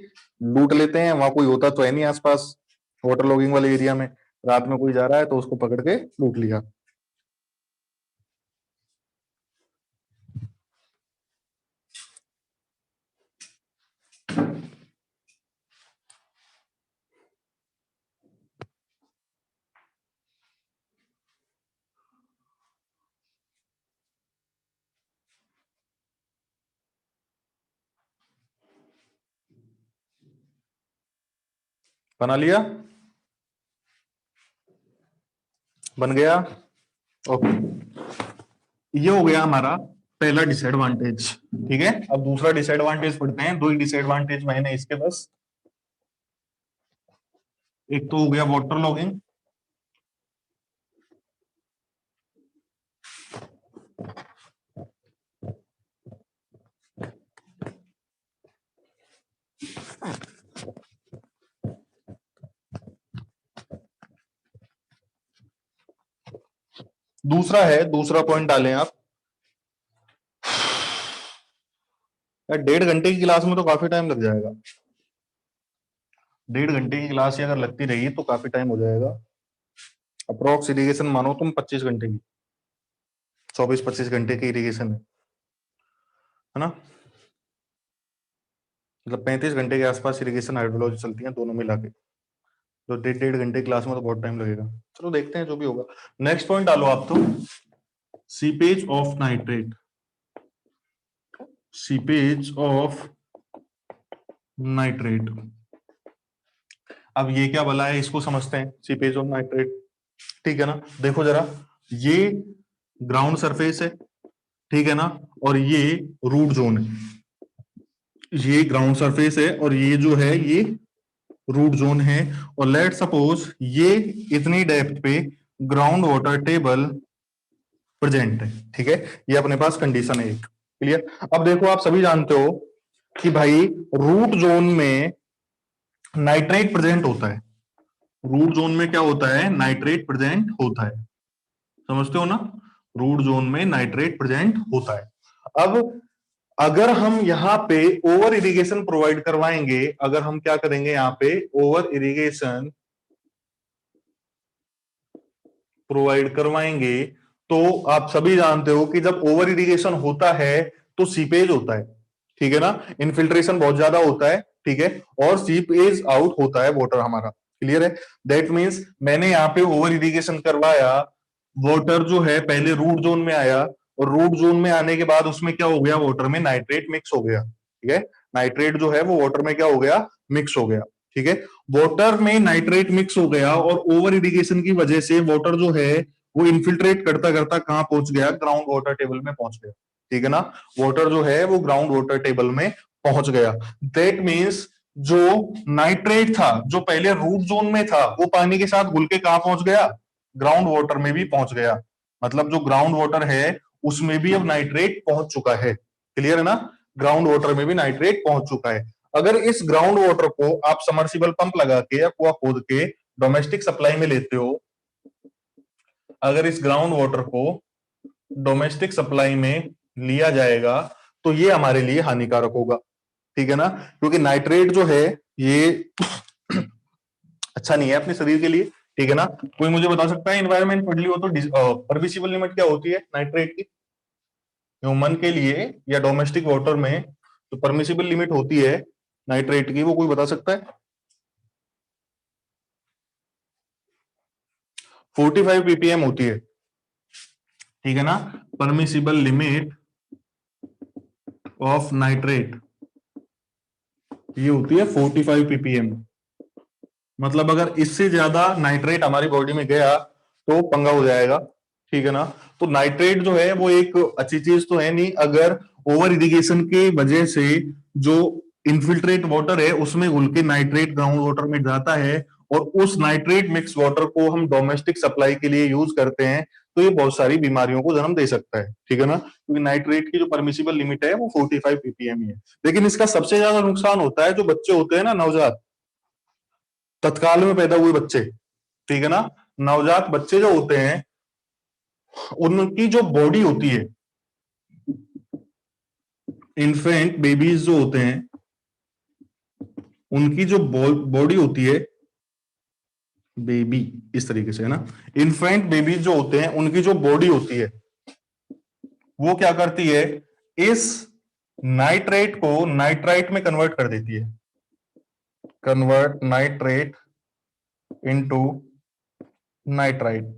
लूट लेते हैं, वहां कोई होता तो है नहीं आसपास। वाटर लॉगिंग वाले एरिया में रात में कोई जा रहा है तो उसको पकड़ के लूट लिया। बना लिया, बन गया, ओके। ये हो गया हमारा पहला डिसएडवांटेज, ठीक है। अब दूसरा डिसएडवांटेज पढ़ते हैं, दो ही डिसएडवांटेज मैंने इसके बस। एक तो हो गया वाटर लॉगिंग, दूसरा है, दूसरा पॉइंट डालें आप, 1.5 घंटे की क्लास में तो काफी टाइम लग जाएगा। 1.5 घंटे की क्लास अगर लगती रही तो काफी टाइम हो जाएगा। अप्रोक्स इरिगेशन मानो तुम 25 घंटे की, 24-25 घंटे की इरिगेशन है ना, मतलब 35 घंटे के आसपास इरिगेशन हाइड्रोलॉजी चलती है दोनों मिला के, तो 1.5 घंटे क्लास में तो बहुत टाइम लगेगा। चलो देखते हैं जो भी होगा। नेक्स्ट पॉइंट डालो आप तो, seepage of nitrate, seepage of nitrate. अब ये क्या भला है, इसको समझते हैं, सीपेज ऑफ नाइट्रेट, ठीक है ना। देखो जरा, ये ग्राउंड सरफेस है, ठीक है ना, और ये रूट जोन है। ये ग्राउंड सरफेस है और ये जो है ये रूट जोन है, और लेट सपोज ये इतनी डेप्थ पे ग्राउंड वाटर टेबल प्रेजेंट है, ठीक है। ये अपने पास कंडीशन है एक, क्लियर। अब देखो आप सभी जानते हो कि भाई रूट जोन में नाइट्रेट प्रेजेंट होता है, रूट जोन में क्या होता है, नाइट्रेट प्रेजेंट होता है, समझते हो ना, रूट जोन में नाइट्रेट प्रेजेंट होता है। अब अगर हम यहाँ पे ओवर इरिगेशन प्रोवाइड करवाएंगे, अगर हम क्या करेंगे यहाँ पे ओवर इरिगेशन प्रोवाइड करवाएंगे, तो आप सभी जानते हो कि जब ओवर इरिगेशन होता है तो सीपेज होता है, ठीक है ना, इनफिल्ट्रेशन बहुत ज्यादा होता है, ठीक है, और सीपेज आउट होता है वाटर हमारा, क्लियर है। दैट मीन्स मैंने यहाँ पे ओवर इरिगेशन करवाया, वाटर जो है पहले रूट जोन में आया, और रूट जोन में आने के बाद उसमें क्या हो गया, वाटर में नाइट्रेट मिक्स हो गया, ठीक है, नाइट्रेट जो है वो वाटर में क्या हो गया, मिक्स हो गया, ठीक है। वाटर में नाइट्रेट मिक्स हो गया और ओवर इरिगेशन की वजह से वाटर जो है वो इन्फिल्ट्रेट करता करता कहां पहुंच गया, ग्राउंड वाटर टेबल में पहुंच गया, ठीक है ना, वाटर जो है वो ग्राउंड वाटर टेबल में पहुंच गया। दैट मीन्स जो नाइट्रेट था जो पहले रूट जोन में था वो पानी के साथ घुल के कहां पहुंच गया, ग्राउंड वाटर में भी पहुंच गया, मतलब जो ग्राउंड वाटर है उसमें भी अब नाइट्रेट पहुंच चुका है, क्लियर है ना, ग्राउंड वाटर में भी नाइट्रेट पहुंच चुका है। अगर इस ग्राउंड वाटर को आप समर्सिबल पंप लगा के या कुआं खोद के डोमेस्टिक सप्लाई में लेते हो, अगर इस ग्राउंड वाटर को डोमेस्टिक सप्लाई में लिया जाएगा तो ये हमारे लिए हानिकारक होगा, ठीक है ना, क्योंकि नाइट्रेट जो है ये अच्छा नहीं है अपने शरीर के लिए, ठीक है ना। कोई मुझे बता सकता है एनवायरमेंट पढ़ ली हो तो परमिसिबल लिमिट क्या होती है नाइट्रेट की, ह्यूमन के लिए या डोमेस्टिक वाटर में जो परमिसिबल लिमिट होती है नाइट्रेट की, वो कोई बता सकता है? 45 ppm होती है, ठीक है ना, परमिसिबल लिमिट ऑफ नाइट्रेट ये होती है 45 ppm। मतलब अगर इससे ज्यादा नाइट्रेट हमारी बॉडी में गया तो पंगा हो जाएगा, ठीक है ना। तो नाइट्रेट जो है वो एक अच्छी चीज तो है नहीं, अगर ओवर इरिगेशन की वजह से जो इनफिल्ट्रेट वाटर है उसमें घुल के नाइट्रेट ग्राउंड वाटर में जाता है और उस नाइट्रेट मिक्स वाटर को हम डोमेस्टिक सप्लाई के लिए यूज करते हैं, तो ये बहुत सारी बीमारियों को जन्म दे सकता है, ठीक है ना, क्योंकि नाइट्रेट की जो परमिसिबल लिमिट है वो 45 ppm ही है। लेकिन इसका सबसे ज्यादा नुकसान होता है जो बच्चे होते हैं ना, नवजात, तत्काल में पैदा हुए बच्चे, ठीक है ना, नवजात बच्चे जो होते हैं उनकी जो बॉडी होती है, इन्फेंट बेबीज जो होते हैं उनकी जो बॉडी होती है, बेबी इस तरीके से है ना, इन्फेंट बेबीज जो होते हैं उनकी जो बॉडी होती है वो क्या करती है, इस नाइट्रेट को नाइट्राइट में कन्वर्ट कर देती है, कन्वर्ट नाइट्रेट इनटू नाइट्राइट।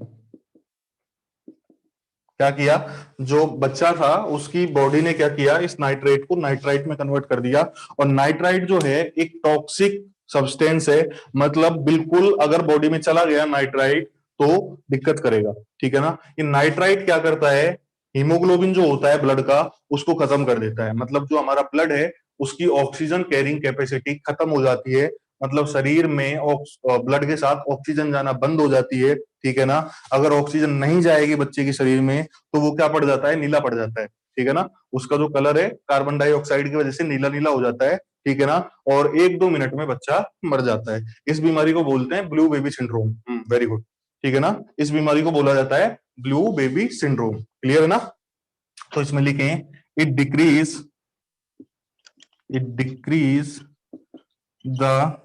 क्या किया, जो बच्चा था उसकी बॉडी ने क्या किया, इस नाइट्रेट को नाइट्राइट में कन्वर्ट कर दिया, और नाइट्राइट जो है एक टॉक्सिक सब्सटेंस है, मतलब बिल्कुल अगर बॉडी में चला गया नाइट्राइट तो दिक्कत करेगा, ठीक है ना। ये नाइट्राइट क्या करता है, हीमोग्लोबिन जो होता है ब्लड का उसको खत्म कर देता है, मतलब जो हमारा ब्लड है उसकी ऑक्सीजन कैरिंग कैपेसिटी खत्म हो जाती है, मतलब शरीर में ब्लड के साथ ऑक्सीजन जाना बंद हो जाती है, ठीक है ना। अगर ऑक्सीजन नहीं जाएगी बच्चे के शरीर में तो वो क्या पड़ जाता है, नीला पड़ जाता है, ठीक है ना, उसका जो कलर है कार्बन डाइऑक्साइड की वजह से नीला नीला हो जाता है, ठीक है ना, और 1-2 मिनट में बच्चा मर जाता है। इस बीमारी को बोलते हैं blue baby syndrome, very good, ठीक है ना, इस बीमारी को बोला जाता है ब्लू बेबी सिंड्रोम, क्लियर है ना। तो इसमें लिखें it decrease the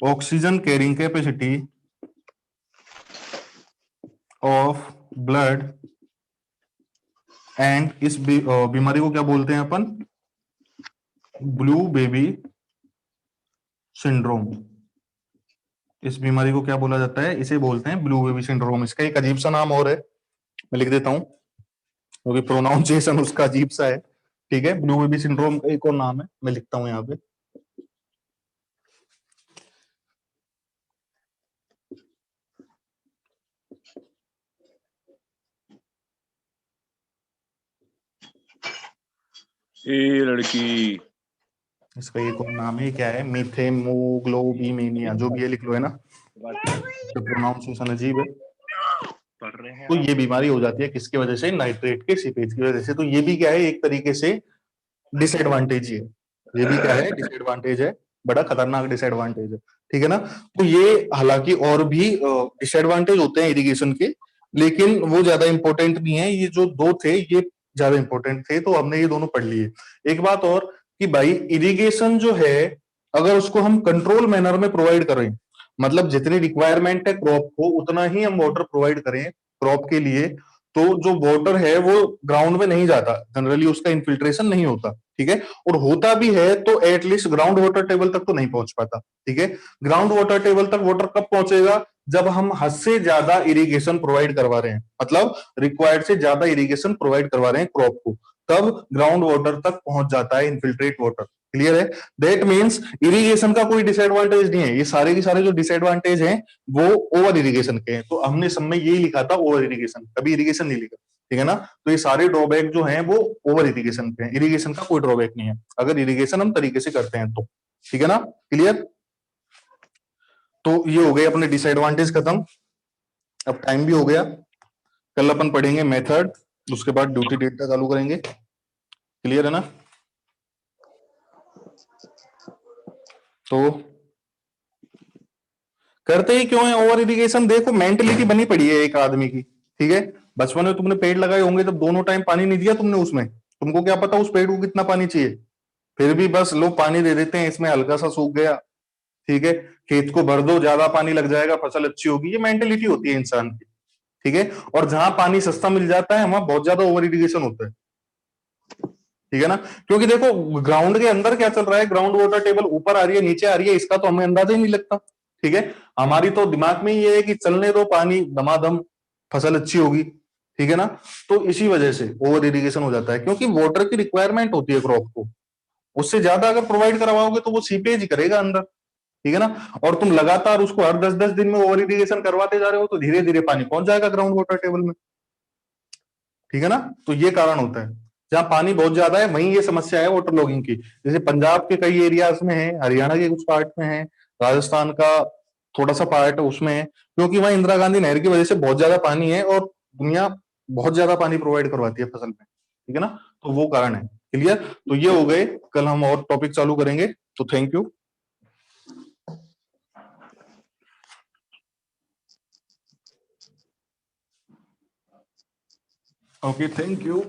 oxygen carrying capacity of blood, and इस बीमारी को क्या बोलते हैं अपन, ब्लू बेबी सिंड्रोम। इस बीमारी को क्या बोला जाता है, इसे बोलते हैं ब्लू बेबी सिंड्रोम। इसका एक अजीब सा नाम और है, मैं लिख देता हूं क्योंकि प्रोनाउंसिएशन उसका अजीब सा है, ठीक है, ब्लू बेबी सिंड्रोम का एक और नाम है, मैं लिखता हूं यहाँ पे। लड़की, इसका एक और नाम है, क्या है, मीथेमोग्लोबिनेमिया, जो भी है लिख लो, है ना, तो प्रोनाउंसिएशन अजीब है। पढ़ रहे हैं तो ये बीमारी हो जाती है किसकी वजह से, नाइट्रेट के सीपेज की वजह से। तो ये भी क्या है, एक तरीके से डिसएडवांटेज है, ये भी क्या है, डिसएडवांटेज है, बड़ा खतरनाक डिसएडवांटेज है, ठीक है ना। तो ये हालांकि और भी डिसएडवांटेज होते हैं इरिगेशन के, लेकिन वो ज्यादा इंपॉर्टेंट नहीं है, ये जो दो थे ये ज्यादा इंपॉर्टेंट थे, तो हमने ये दोनों पढ़ लिए। एक बात और कि भाई इरिगेशन जो है अगर उसको हम कंट्रोल मैनर में प्रोवाइड करें, मतलब जितनी रिक्वायरमेंट है क्रॉप को उतना ही हम वाटर प्रोवाइड करें क्रॉप के लिए, तो जो वाटर है वो ग्राउंड में नहीं जाता, जनरली उसका इन्फिल्ट्रेशन नहीं होता, ठीक है। और होता भी है तो एटलीस्ट ग्राउंड वाटर टेबल तक तो नहीं पहुंच पाता, ठीक है। ग्राउंड वाटर टेबल तक वाटर कब पहुंचेगा, जब हम हद से ज्यादा इरिगेशन प्रोवाइड करवा रहे हैं, मतलब रिक्वायर्ड से ज्यादा इरिगेशन प्रोवाइड करवा रहे हैं क्रॉप को, तब ग्राउंड वाटर तक पहुंच जाता है इनफिल्ट्रेट वाटर। क्लियर है? दैट मीन्स इरिगेशन का कोई डिसएडवांटेज नहीं है, ये सारे के सारे जो डिसएडवांटेज हैं वो ओवर इरिगेशन के हैं। तो हमने सब में यही लिखा था ओवर इरिगेशन, कभी इरिगेशन नहीं लिखा, ठीक है ना। तो ये सारे ड्रॉबैक जो हैं वो ओवर इरिगेशन पे हैं, इरिगेशन का कोई ड्रॉबैक नहीं है अगर इरिगेशन हम तरीके से करते हैं तो, ठीक है ना। क्लियर? तो ये हो गए अपने डिसएडवांटेज खत्म। अब टाइम भी हो गया, कल अपन पढ़ेंगे मेथड, उसके बाद ड्यूटी डेटा चालू करेंगे। क्लियर है ना? तो करते ही क्यों है ओवर इरिगेशन? देखो मेंटेलिटी बनी पड़ी है एक आदमी की, ठीक है। बचपन में तुमने पेड़ लगाए होंगे, तब दोनों टाइम पानी नहीं दिया तुमने उसमें, तुमको क्या पता उस पेड़ को कितना पानी चाहिए, फिर भी बस लोग पानी दे देते हैं, इसमें हल्का सा सूख गया, ठीक है। खेत को भर दो, ज्यादा पानी लग जाएगा, फसल अच्छी होगी, ये मेंटेलिटी होती है इंसान की, ठीक है। और जहां पानी सस्ता मिल जाता है वहां बहुत ज्यादा ओवर इरिगेशन होता है, ठीक है ना। क्योंकि देखो ग्राउंड के अंदर क्या चल रहा है, ग्राउंड वाटर टेबल ऊपर आ रही है नीचे आ रही है, इसका तो हमें अंदाजा ही नहीं लगता, ठीक है। हमारी तो दिमाग में ये है कि चलने दो पानी दमादम, फसल अच्छी होगी, ठीक है ना। तो इसी वजह से ओवर इरिगेशन हो जाता है, क्योंकि वाटर की रिक्वायरमेंट होती है क्रॉप को, उससे ज्यादा अगर प्रोवाइड करवाओगे तो वो सीपेज ही करेगा अंदर, ठीक है ना। और तुम लगातार उसको हर 10-10 दिन में ओवर इरिगेशन करवाते जा रहे हो तो धीरे धीरे पानी पहुंच जाएगा ग्राउंड वाटर टेबल में, ठीक है ना। तो ये कारण होता है, जहां पानी बहुत ज्यादा है वहीं ये समस्या है वाटर लॉगिंग की। जैसे पंजाब के कई एरियाज में है, हरियाणा के कुछ पार्ट में है, राजस्थान का थोड़ा सा पार्ट उसमें है, क्योंकि वहां इंदिरा गांधी नहर की वजह से बहुत ज्यादा पानी है और दुनिया बहुत ज्यादा पानी प्रोवाइड करवाती है फसल में, ठीक है ना। तो वो कारण है। क्लियर? तो ये हो गए, कल हम और टॉपिक चालू करेंगे। तो thank you. Okay, thank you.